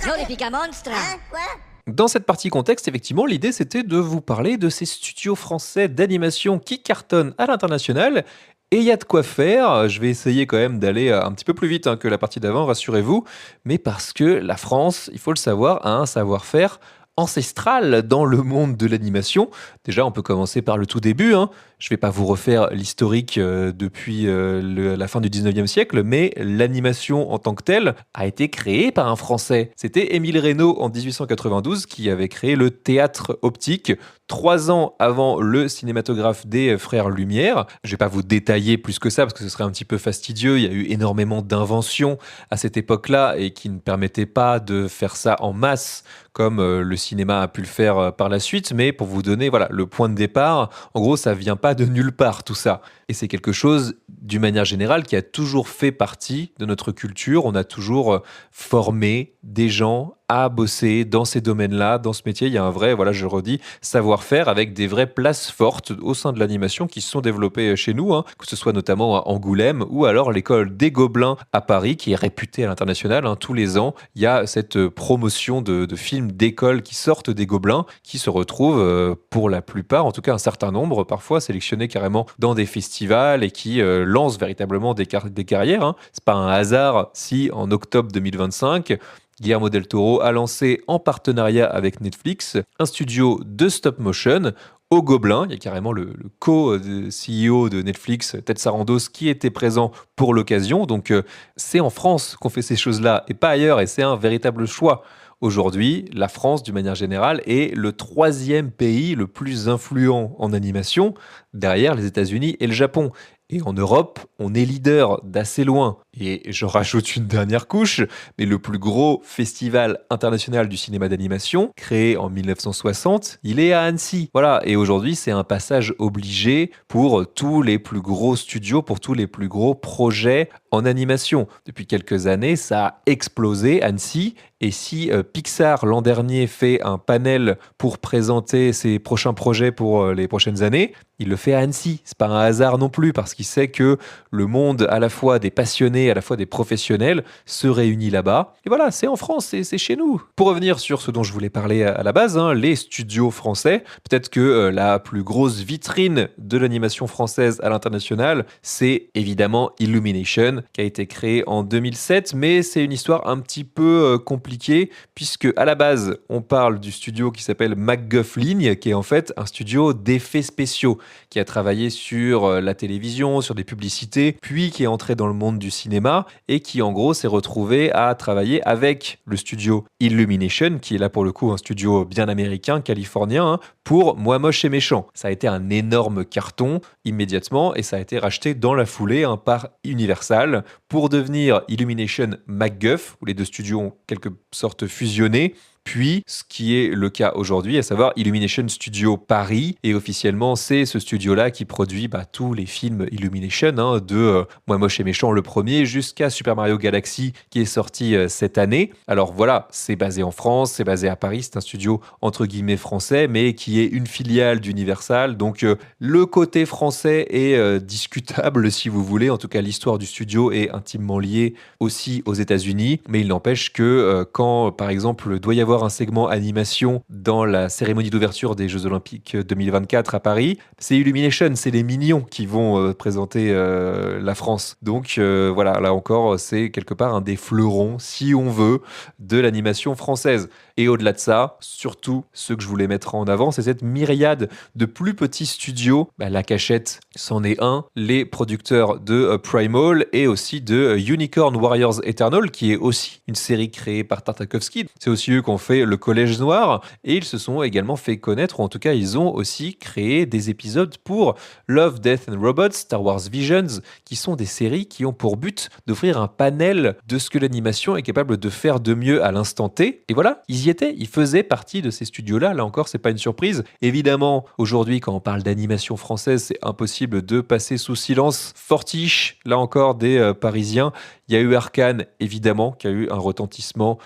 Non, les Pika Monstres! Hein, quoi? Dans cette partie contexte, effectivement, l'idée c'était de vous parler de ces studios français d'animation qui cartonnent à l'international. Et il y a de quoi faire. Je vais essayer quand même d'aller un petit peu plus vite que la partie d'avant, rassurez-vous. Mais parce que la France, il faut le savoir, a un savoir-faire ancestral dans le monde de l'animation. Déjà, on peut commencer par le tout début. Je ne vais pas vous refaire l'historique depuis la fin du 19e siècle, mais l'animation en tant que telle a été créée par un Français. C'était Émile Reynaud en 1892 qui avait créé le théâtre optique 3 ans avant le cinématographe des frères Lumière. Je ne vais pas vous détailler plus que ça parce que ce serait un petit peu fastidieux. Il y a eu énormément d'inventions à cette époque-là et qui ne permettaient pas de faire ça en masse comme le cinéma a pu le faire par la suite. Mais pour vous donner le point de départ, en gros, ça vient pas de nulle part tout ça. Et c'est quelque chose, d'une manière générale, qui a toujours fait partie de notre culture. On a toujours formé des gens à bosser dans ces domaines-là, dans ce métier. Il y a un vrai, je le redis, savoir-faire avec des vraies places fortes au sein de l'animation qui se sont développées chez nous, que ce soit notamment à Angoulême ou alors l'école des Gobelins à Paris, qui est réputée à l'international. Tous les ans, il y a cette promotion de films d'école qui sortent des Gobelins, qui se retrouvent pour la plupart, en tout cas un certain nombre, parfois sélectionnés carrément dans des festivals et qui lancent véritablement des carrières. C'est pas un hasard si en octobre 2025, Guillermo del Toro a lancé en partenariat avec Netflix un studio de stop motion au Gobelin. Il y a carrément le co-CEO de Netflix, Ted Sarandos, qui était présent pour l'occasion. Donc c'est en France qu'on fait ces choses-là et pas ailleurs, et c'est un véritable choix. Aujourd'hui, la France, d'une manière générale, est le 3e pays le plus influent en animation, derrière les États-Unis et le Japon. Et en Europe, on est leader d'assez loin. Et je rajoute une dernière couche, mais le plus gros festival international du cinéma d'animation, créé en 1960, il est à Annecy. Voilà, et aujourd'hui, c'est un passage obligé pour tous les plus gros studios, pour tous les plus gros projets en animation. Depuis quelques années, ça a explosé, Annecy. Et si Pixar, l'an dernier, fait un panel pour présenter ses prochains projets pour les prochaines années, il le fait à Annecy. C'est pas un hasard non plus, parce qu'il sait que le monde, à la fois des passionnés, à la fois des professionnels, se réunit là-bas. Et voilà, c'est en France, c'est chez nous. Pour revenir sur ce dont je voulais parler à la base, les studios français, peut-être que la plus grosse vitrine de l'animation française à l'international, c'est évidemment Illumination, qui a été créé en 2007, mais c'est une histoire un petit peu compliquée, puisque à la base, on parle du studio qui s'appelle MacGuffling, qui est en fait un studio d'effets spéciaux, qui a travaillé sur la télévision, sur des publicités, puis qui est entré dans le monde du cinéma cinéma et qui en gros s'est retrouvé à travailler avec le studio Illumination, qui est là pour le coup un studio bien américain, californien, pour Moi Moche et Méchant. Ça a été un énorme carton immédiatement et ça a été racheté dans la foulée par Universal pour devenir Illumination MacGuff, où les deux studios ont quelque sorte fusionné. Puis, ce qui est le cas aujourd'hui, à savoir Illumination Studio Paris. Et officiellement, c'est ce studio-là qui produit tous les films Illumination, de Moi Moche et Méchant, le premier, jusqu'à Super Mario Galaxy, qui est sorti cette année. Alors voilà, c'est basé en France, c'est basé à Paris, c'est un studio entre guillemets français, mais qui est une filiale d'Universal. Donc le côté français est discutable, si vous voulez. En tout cas, l'histoire du studio est intimement liée aussi aux États-Unis. Mais il n'empêche que quand, par exemple, doit y avoir un segment animation dans la cérémonie d'ouverture des Jeux Olympiques 2024 à Paris, c'est Illumination, c'est les Mignons qui vont présenter la France. Donc voilà, là encore, c'est quelque part un des fleurons, si on veut, de l'animation française. Et au-delà de ça, surtout, ce que je voulais mettre en avant, c'est cette myriade de plus petits studios. La Cachette, c'en est un. Les producteurs de Primal et aussi de Unicorn Warriors Eternal, qui est aussi une série créée par Tartakovsky. C'est aussi eux qui ont fait Le Collège Noir. Et ils se sont également fait connaître, ou en tout cas, ils ont aussi créé des épisodes pour Love, Death and Robots, Star Wars Visions, qui sont des séries qui ont pour but d'offrir un panel de ce que l'animation est capable de faire de mieux à l'instant T. Et voilà, ils y étaient, ils faisaient partie de ces studios-là. Là encore, c'est pas une surprise. Évidemment, aujourd'hui, quand on parle d'animation française, c'est impossible de passer sous silence Fortiche, là encore, des Parisiens. Il y a eu Arcane, évidemment, qui a eu un retentissement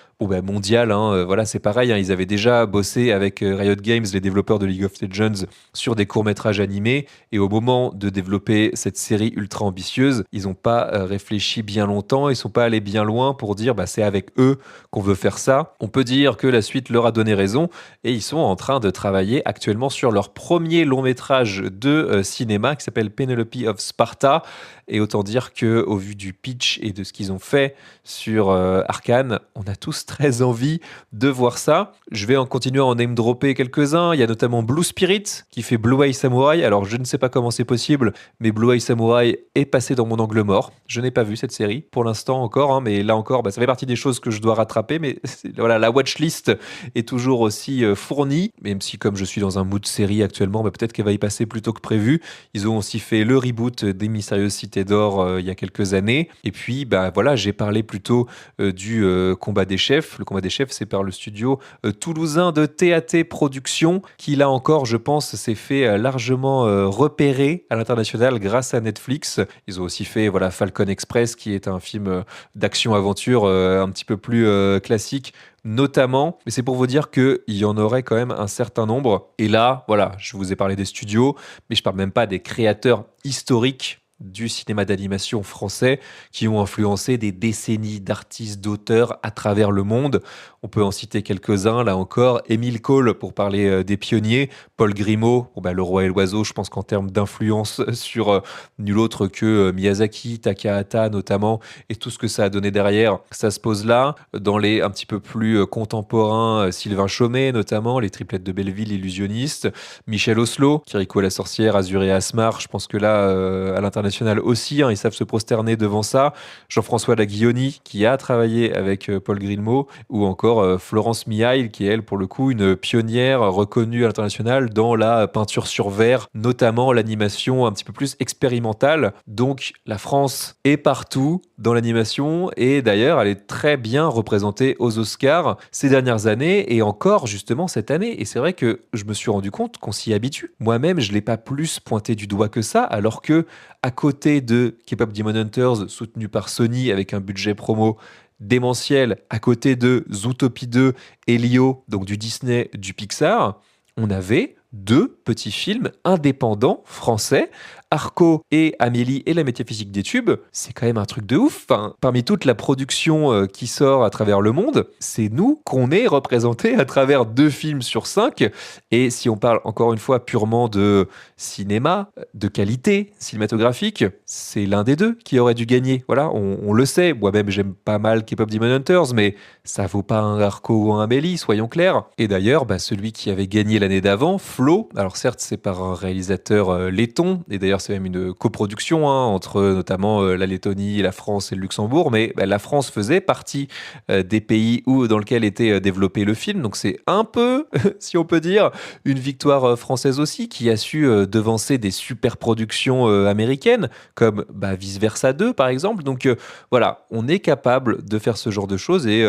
mondial. Voilà, c'est pareil. Ils avaient déjà bossé avec Riot Games, les développeurs de League of Legends, sur des courts-métrages animés. Et au moment de développer cette série ultra ambitieuse, ils n'ont pas réfléchi bien longtemps. Ils ne sont pas allés bien loin pour dire c'est avec eux qu'on veut faire ça. On peut dire que la suite leur a donné raison. Et ils sont en train de travailler actuellement sur leur premier long-métrage de cinéma qui s'appelle Penelope of Sparta. Et autant dire qu'au vu du pitch et de ce qu'ils ont fait sur Arcane, on a tous très envie de voir ça. Je vais continuer à en name dropper quelques-uns. Il y a notamment Blue Spirit qui fait Blue Eye Samurai. Alors je ne sais pas comment c'est possible, mais Blue Eye Samurai est passé dans mon angle mort. Je n'ai pas vu cette série pour l'instant encore, mais là encore, ça fait partie des choses que je dois rattraper. Mais voilà, la watchlist est toujours aussi fournie, même si comme je suis dans un mood série actuellement, peut-être qu'elle va y passer plus tôt que prévu. Ils ont aussi fait le reboot des Mystérieuses Cités d'Or il y a quelques années. Et puis, voilà, j'ai parlé plutôt du Combat des Chefs. Le Combat des Chefs, c'est par le studio toulousain de TAT Productions, qui là encore, je pense, s'est fait largement repérer à l'international grâce à Netflix. Ils ont aussi fait Falcon Express, qui est un film d'action-aventure un petit peu plus classique, notamment, mais c'est pour vous dire qu'il y en aurait quand même un certain nombre. Et là, voilà, je vous ai parlé des studios, mais je parle même pas des créateurs historiques du cinéma d'animation français qui ont influencé des décennies d'artistes, d'auteurs à travers le monde. On peut en citer quelques-uns, là encore. Émile Cole, pour parler des pionniers. Paul Grimaud, Le Roi et l'Oiseau, je pense qu'en termes d'influence sur nul autre que Miyazaki, Takahata notamment, et tout ce que ça a donné derrière, ça se pose là. Dans les un petit peu plus contemporains, Sylvain Chomet notamment, les triplettes de Belleville, illusionnistes. Michel Oslo, Kiriko la sorcière, Azur et Asmar, je pense que là, à l'international aussi, ils savent se prosterner devant ça. Jean-François Laguioni, qui a travaillé avec Paul Grimaud, ou encore Florence Mihail, qui est, elle, pour le coup, une pionnière reconnue à l'international dans la peinture sur verre, notamment l'animation un petit peu plus expérimentale. Donc, la France est partout dans l'animation, et d'ailleurs, elle est très bien représentée aux Oscars ces dernières années, et encore, justement, cette année. Et c'est vrai que je me suis rendu compte qu'on s'y habitue. Moi-même, je ne l'ai pas plus pointé du doigt que ça, alors que, à côté de K-pop Demon Hunters, soutenu par Sony avec un budget promo démentiel, à côté de Zootopie 2 et Lio, donc du Disney, du Pixar, on avait 2 petits films indépendants français, Arco et Amélie et la métaphysique des tubes. C'est quand même un truc de ouf. Parmi toute la production qui sort à travers le monde, c'est nous qu'on est représentés à travers 2 films sur 5. Et si on parle encore une fois purement de cinéma, de qualité cinématographique, c'est l'un des 2 qui aurait dû gagner. Voilà, on le sait. Moi-même, j'aime pas mal K-pop Demon Hunters, mais ça vaut pas un Arco ou un Amélie, soyons clairs. Et d'ailleurs, celui qui avait gagné l'année d'avant, Flow. Alors certes, c'est par un réalisateur letton, et d'ailleurs c'est même une coproduction entre notamment la Lettonie, la France et le Luxembourg, mais la France faisait partie des pays dans lequel était développé le film, donc c'est un peu, si on peut dire, une victoire française aussi, qui a su devancer des super productions américaines, comme Vice Versa 2 par exemple. Donc voilà, on est capable de faire ce genre de choses, et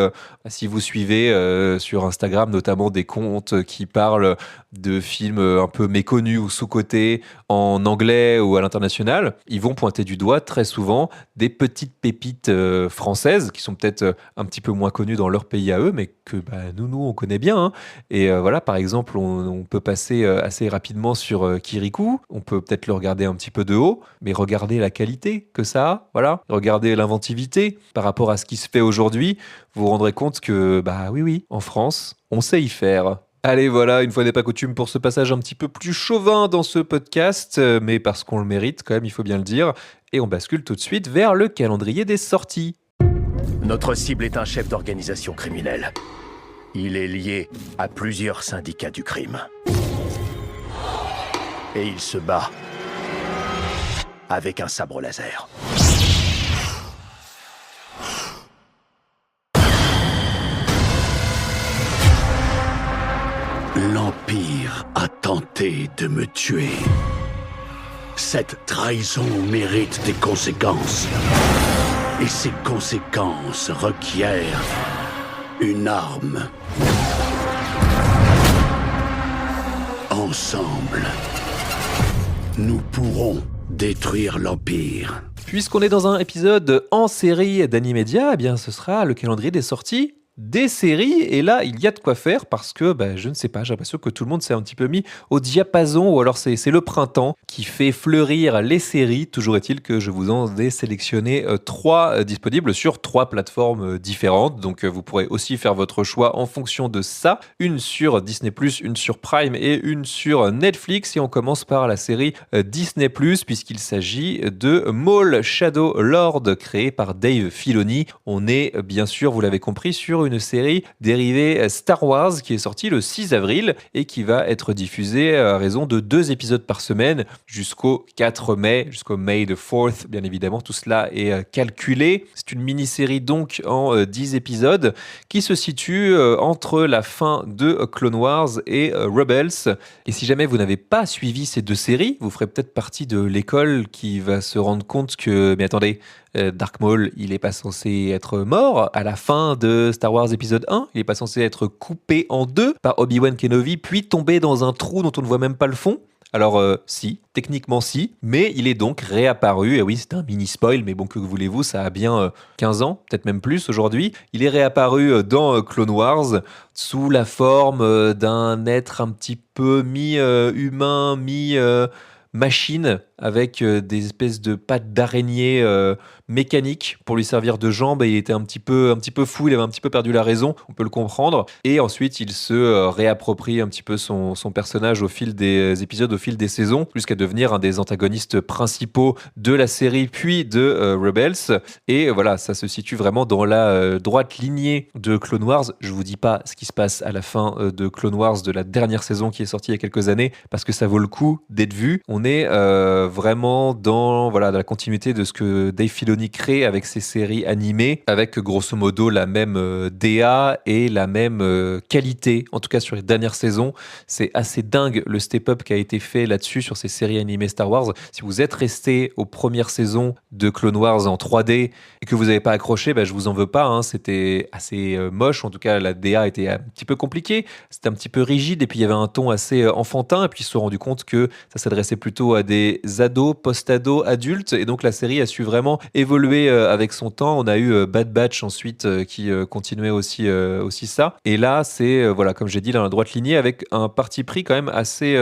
si vous suivez sur Instagram notamment des comptes qui parlent de films un peu méconnus ou sous-cotés en anglais ou à l'international, ils vont pointer du doigt très souvent des petites pépites françaises qui sont peut-être un petit peu moins connues dans leur pays à eux, mais que nous on connaît bien. Et voilà, par exemple, on peut passer assez rapidement sur Kirikou. On peut peut-être le regarder un petit peu de haut, mais regardez la qualité que ça a. Voilà, regardez l'inventivité par rapport à ce qui se fait aujourd'hui. Vous vous rendrez compte que, oui, en France, on sait y faire. Allez, voilà, une fois n'est pas coutume pour ce passage un petit peu plus chauvin dans ce podcast, mais parce qu'on le mérite quand même, il faut bien le dire. Et on bascule tout de suite vers le calendrier des sorties. Notre cible est un chef d'organisation criminelle. Il est lié à plusieurs syndicats du crime. Et il se bat avec un sabre laser. L'Empire a tenté de me tuer. Cette trahison mérite des conséquences. Et ces conséquences requièrent une arme. Ensemble, nous pourrons détruire l'Empire. Puisqu'on est dans un épisode en série d'Animedia, eh bien ce sera le calendrier des sorties des séries, et là il y a de quoi faire parce que je ne sais pas, j'ai l'impression que tout le monde s'est un petit peu mis au diapason, ou alors c'est le printemps qui fait fleurir les séries. Toujours est-il que je vous en ai sélectionné 3 disponibles sur 3 plateformes différentes, donc vous pourrez aussi faire votre choix en fonction de ça. Une sur Disney+, une sur Prime et une sur Netflix, et on commence par la série Disney+, puisqu'il s'agit de Maul Shadow Lord, créé par Dave Filoni. On est bien sûr, vous l'avez compris, sur une série dérivée Star Wars qui est sortie le 6 avril et qui va être diffusée à raison de 2 épisodes par semaine jusqu'au 4 mai, jusqu'au May the 4th, bien évidemment, tout cela est calculé. C'est une mini-série donc en 10 épisodes qui se situe entre la fin de Clone Wars et Rebels. Et si jamais vous n'avez pas suivi ces 2 séries, vous ferez peut-être partie de l'école qui va se rendre compte que, mais attendez, Dark Maul, il n'est pas censé être mort à la fin de Star Wars épisode 1, il n'est pas censé être coupé en 2 par Obi-Wan Kenobi, puis tomber dans un trou dont on ne voit même pas le fond. Alors si, techniquement si, mais il est donc réapparu, et oui c'est un mini spoil, mais bon, que voulez-vous, ça a bien 15 ans, peut-être même plus aujourd'hui. Il est réapparu dans Clone Wars sous la forme d'un être un petit peu mi-humain, mi-machine, avec des espèces de pattes d'araignée mécaniques pour lui servir de jambes, et il était un petit peu fou, il avait un petit peu perdu la raison, on peut le comprendre. Et ensuite il se réapproprie un petit peu son personnage au fil des épisodes, au fil des saisons, jusqu'à devenir un des antagonistes principaux de la série puis de Rebels. Et voilà, ça se situe vraiment dans la droite lignée de Clone Wars. Je vous dis pas ce qui se passe à la fin de Clone Wars de la dernière saison qui est sortie il y a quelques années, parce que ça vaut le coup d'être vu. On est vraiment dans la continuité de ce que Dave Filoni crée avec ses séries animées, avec grosso modo la même DA et la même qualité, en tout cas sur les dernières saisons. C'est assez dingue le step-up qui a été fait là-dessus sur ces séries animées Star Wars. Si vous êtes resté aux premières saisons de Clone Wars en 3D et que vous n'avez pas accroché, je vous en veux pas, c'était assez moche, en tout cas la DA était un petit peu compliquée, c'était un petit peu rigide, et puis il y avait un ton assez enfantin, et puis ils se sont rendus compte que ça s'adressait plutôt à des ados, post-ados, adultes, et donc la série a su vraiment évoluer avec son temps. On a eu Bad Batch ensuite qui continuait aussi ça, et là c'est comme j'ai dit, dans la droite lignée, avec un parti pris quand même assez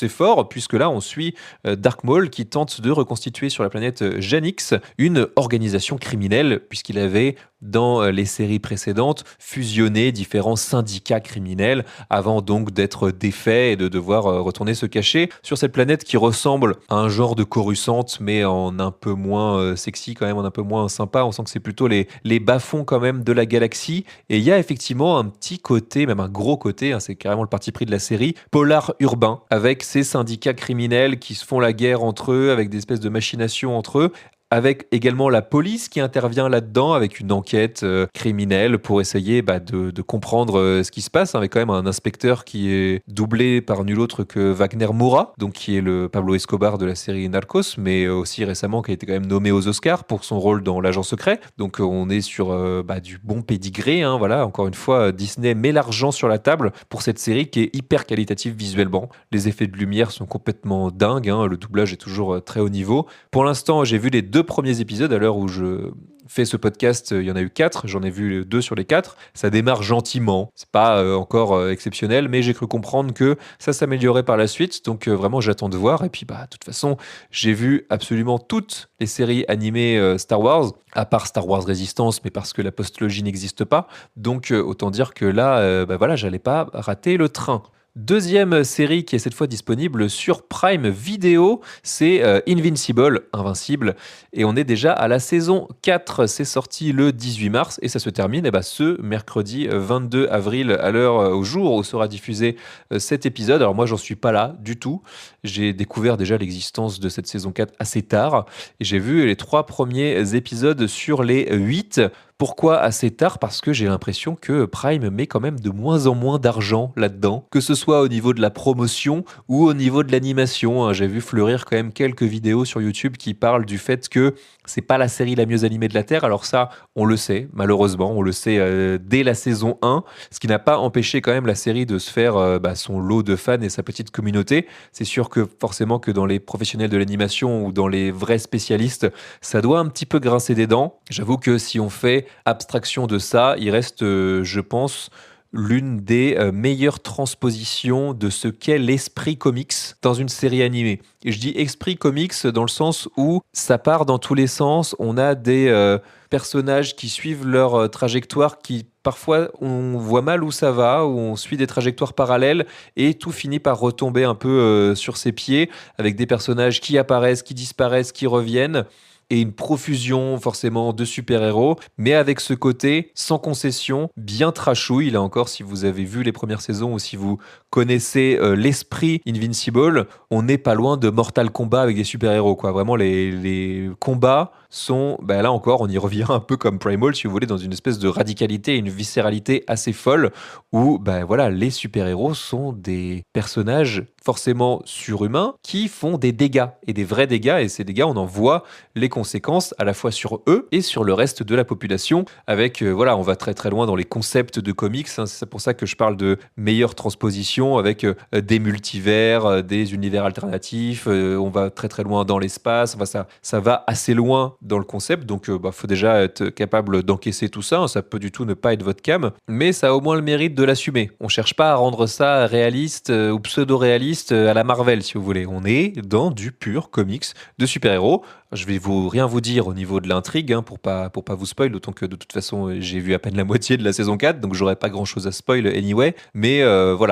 fort, puisque là on suit Dark Maul qui tente de reconstituer sur la planète Janix une organisation criminelle, puisqu'il avait dans les séries précédentes, fusionner différents syndicats criminels avant donc d'être défaits et de devoir retourner se cacher sur cette planète qui ressemble à un genre de Coruscant, mais en un peu moins sexy quand même, en un peu moins sympa. On sent que c'est plutôt les bas-fonds quand même de la galaxie. Et il y a effectivement un petit côté, même un gros côté, c'est carrément le parti pris de la série, polar urbain, avec ces syndicats criminels qui se font la guerre entre eux, avec des espèces de machinations entre eux, avec également la police qui intervient là-dedans avec une enquête criminelle pour essayer de comprendre ce qui se passe, avec quand même un inspecteur qui est doublé par nul autre que Wagner Moura, donc qui est le Pablo Escobar de la série Narcos, mais aussi récemment qui a été quand même nommé aux Oscars pour son rôle dans L'Agent secret. Donc on est sur du bon pédigré, voilà, encore une fois, Disney met l'argent sur la table pour cette série qui est hyper qualitative visuellement. Les effets de lumière sont complètement dingues, le doublage est toujours très haut niveau. Pour l'instant, j'ai vu les 2 premiers épisodes à l'heure où je fais ce podcast. Il y en a eu 4, j'en ai vu 2 sur les 4. Ça démarre gentiment, c'est pas encore exceptionnel, mais j'ai cru comprendre que ça s'améliorait par la suite, donc vraiment j'attends de voir. Et puis de toute façon, j'ai vu absolument toutes les séries animées Star Wars, à part Star Wars Résistance, mais parce que la postlogie n'existe pas, donc autant dire que là, j'allais pas rater le train. Deuxième série qui est cette fois disponible sur Prime Video, c'est Invincible, Invincible, et on est déjà à la saison 4. C'est sorti le 18 mars et ça se termine ce mercredi 22 avril à l'heure au jour où sera diffusé cet épisode. Alors moi j'en suis pas là du tout, j'ai découvert déjà l'existence de cette saison 4 assez tard et j'ai vu les 3 premiers épisodes sur les 8. Pourquoi assez tard ? Parce que j'ai l'impression que Prime met quand même de moins en moins d'argent là-dedans, que ce soit au niveau de la promotion ou au niveau de l'animation. J'ai vu fleurir quand même quelques vidéos sur YouTube qui parlent du fait que c'est pas la série la mieux animée de la Terre. Alors ça, on le sait, malheureusement, on le sait dès la saison 1, ce qui n'a pas empêché quand même la série de se faire son lot de fans et sa petite communauté. C'est sûr que forcément que dans les professionnels de l'animation ou dans les vrais spécialistes, ça doit un petit peu grincer des dents. J'avoue que si on fait abstraction de ça, il reste, je pense, l'une des meilleures transpositions de ce qu'est l'esprit comics dans une série animée. Et je dis esprit comics dans le sens où ça part dans tous les sens. On a des personnages qui suivent leur trajectoire, qui parfois on voit mal où ça va, où on suit des trajectoires parallèles et tout finit par retomber un peu sur ses pieds avec des personnages qui apparaissent, qui disparaissent, qui reviennent. Et une profusion forcément de super-héros, mais avec ce côté sans concession, bien trashouille. Là encore, si vous avez vu les premières saisons ou si vous connaissez l'esprit Invincible, on n'est pas loin de Mortal Kombat avec des super-héros, quoi. Vraiment, les combats sont, là encore, on y revient un peu comme Primal, si vous voulez, dans une espèce de radicalité, une viscéralité assez folle, où les super-héros sont des personnages forcément surhumains qui font des dégâts, et des vrais dégâts, et ces dégâts, on en voit les conséquences à la fois sur eux et sur le reste de la population, avec, on va très très loin dans les concepts de comics, c'est pour ça que je parle de meilleure transposition, avec des multivers, des univers alternatifs, on va très très loin dans l'espace, ça va assez loin dans le concept, donc faut déjà être capable d'encaisser tout ça, ça peut du tout ne pas être votre cam, mais ça a au moins le mérite de l'assumer. On cherche pas à rendre ça réaliste ou pseudo-réaliste à la Marvel, si vous voulez. On est dans du pur comics de super-héros. Je vais rien vous dire au niveau de l'intrigue pour pas vous spoil, d'autant que de toute façon j'ai vu à peine la moitié de la saison 4, donc j'aurais pas grand chose à spoil anyway, mais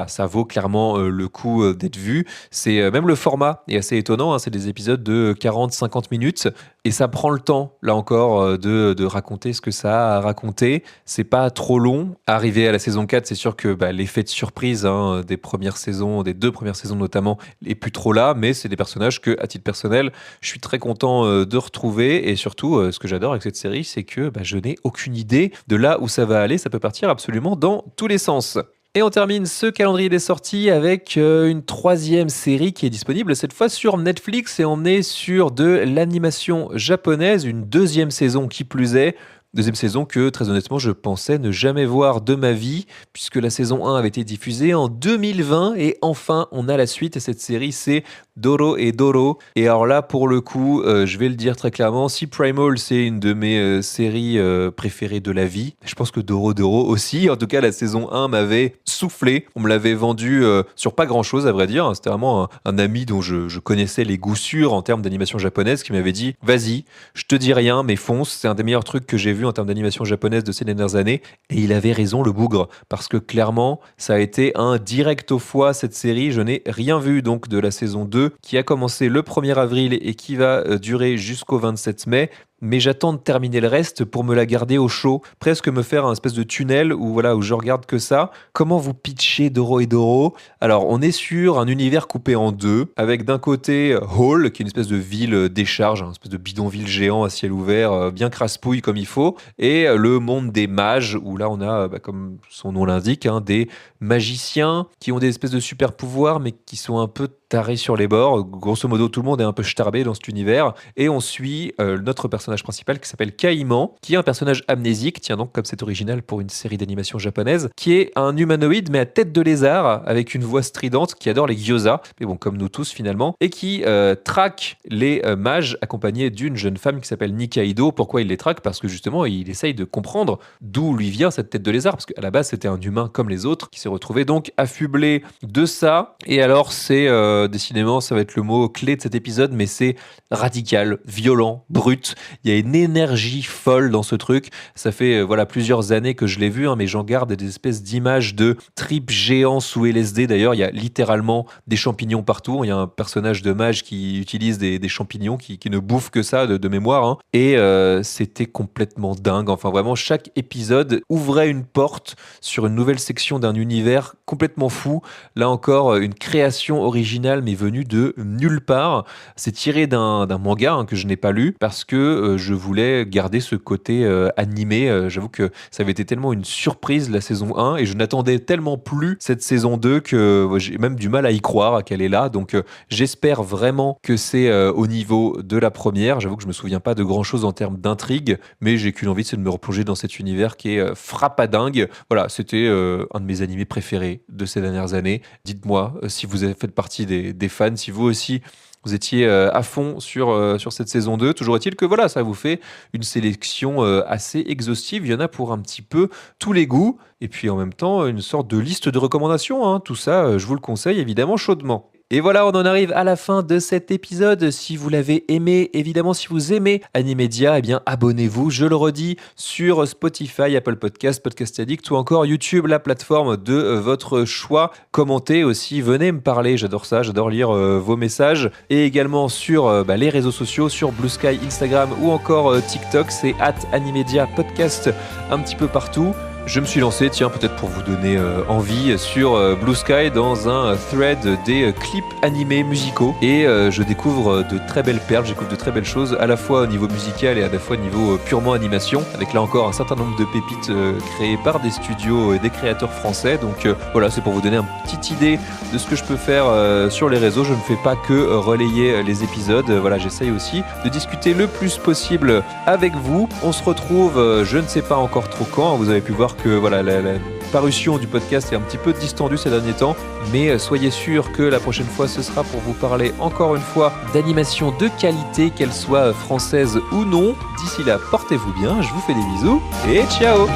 ça vaut clairement le coup d'être vu. C'est même le format est assez étonnant, c'est des épisodes de 40-50 minutes et ça prend le temps là encore de raconter ce que ça a à raconter. C'est pas trop long. Arrivé à la saison 4, c'est sûr que l'effet de surprise des premières saisons, des 2 premières saisons notamment, est plus trop là, mais c'est des personnages que, à titre personnel, je suis très content de retrouver, et surtout ce que j'adore avec cette série, c'est que je n'ai aucune idée de là où ça va aller. Ça peut partir absolument dans tous les sens. Et on termine ce calendrier des sorties avec une 3e série qui est disponible cette fois sur Netflix, et on est sur de l'animation japonaise, une 2e saison qui plus est. 2e saison que, très honnêtement, je pensais ne jamais voir de ma vie, puisque la saison 1 avait été diffusée en 2020, et enfin, on a la suite, et cette série, c'est Doro et Doro. Et alors là, pour le coup, je vais le dire très clairement, si Primal, c'est une de mes séries préférées de la vie, je pense que Doro Doro aussi. En tout cas, la saison 1 m'avait soufflé. On me l'avait vendu sur pas grand-chose, à vrai dire. C'était vraiment un ami dont je connaissais les goûts sûrs en termes d'animation japonaise qui m'avait dit « Vas-y, je te dis rien, mais fonce. C'est un des meilleurs trucs que j'ai vu en termes d'animation japonaise de ces dernières années. » Et il avait raison, le bougre. Parce que clairement, ça a été un direct au foie, cette série. Je n'ai rien vu donc de la saison 2 qui a commencé le 1er avril et qui va durer jusqu'au 27 mai. Mais j'attends de terminer le reste pour me la garder au chaud, presque me faire un espèce de tunnel où je regarde que ça. Comment vous pitchez Doro et Doro ? Alors, on est sur un univers coupé en deux, avec d'un côté Hall, qui est une espèce de ville décharge, une espèce de bidonville géant à ciel ouvert, bien crasse-pouille comme il faut, et le monde des mages, où là on a, comme son nom l'indique, des magiciens qui ont des espèces de super pouvoirs, mais qui sont un peu tarés sur les bords. Grosso modo, tout le monde est un peu starbé dans cet univers, et on suit notre personnage principal qui s'appelle Kaiman, qui est un personnage amnésique, tiens donc comme c'est original pour une série d'animation japonaise, qui est un humanoïde mais à tête de lézard, avec une voix stridente, qui adore les gyoza, mais bon comme nous tous finalement, et qui traque les mages accompagné d'une jeune femme qui s'appelle Nikaido. Pourquoi il les traque ? Parce que justement il essaye de comprendre d'où lui vient cette tête de lézard, parce qu'à la base c'était un humain comme les autres, qui s'est retrouvé donc affublé de ça. Et alors c'est décidément ça va être le mot clé de cet épisode, mais c'est radical, violent, brut. Il y a une énergie folle dans ce truc. Ça fait plusieurs années que je l'ai vu, mais j'en garde des espèces d'images de tripes géants sous LSD. D'ailleurs, il y a littéralement des champignons partout. Il y a un personnage de mage qui utilise des champignons, qui ne bouffe que ça de mémoire. Et c'était complètement dingue. Enfin, vraiment, chaque épisode ouvrait une porte sur une nouvelle section d'un univers complètement fou. Là encore, une création originale, mais venue de nulle part. C'est tiré d'un manga que je n'ai pas lu, parce que je voulais garder ce côté animé. J'avoue que ça avait été tellement une surprise la saison 1 et je n'attendais tellement plus cette saison 2 que j'ai même du mal à y croire qu'elle est là. Donc j'espère vraiment que c'est au niveau de la première. J'avoue que je me souviens pas de grand chose en termes d'intrigue, mais j'ai qu'une envie, c'est de me replonger dans cet univers qui est frappadingue. Voilà, c'était un de mes animés préférés de ces dernières années. Dites-moi si vous faites partie des fans, si vous aussi vous étiez à fond sur cette saison 2. Toujours est-il que ça vous fait une sélection assez exhaustive. Il y en a pour un petit peu tous les goûts. Et puis en même temps, une sorte de liste de recommandations. Tout ça, je vous le conseille évidemment chaudement. Et voilà, on en arrive à la fin de cet épisode. Si vous l'avez aimé, évidemment, si vous aimez Animedia, abonnez-vous, je le redis, sur Spotify, Apple Podcasts, Podcast Addict ou encore YouTube, la plateforme de votre choix. Commentez aussi, venez me parler, j'adore ça, j'adore lire vos messages. Et également sur les réseaux sociaux, sur Blue Sky, Instagram ou encore TikTok, c'est @Animedia Podcast un petit peu partout. Je me suis lancé, peut-être pour vous donner envie, sur Blue Sky dans un thread des clips animés musicaux. Et je découvre de très belles perles, j'écoute de très belles choses, à la fois au niveau musical et à la fois au niveau purement animation, avec là encore un certain nombre de pépites créées par des studios et des créateurs français. Donc c'est pour vous donner une petite idée de ce que je peux faire sur les réseaux. Je ne fais pas que relayer les épisodes. J'essaye aussi de discuter le plus possible avec vous. On se retrouve, je ne sais pas encore trop quand, vous avez pu voir que la parution du podcast est un petit peu distendue ces derniers temps, mais soyez sûr que la prochaine fois ce sera pour vous parler encore une fois d'animation de qualité, qu'elle soit française ou non. D'ici là, portez-vous bien, je vous fais des bisous et ciao.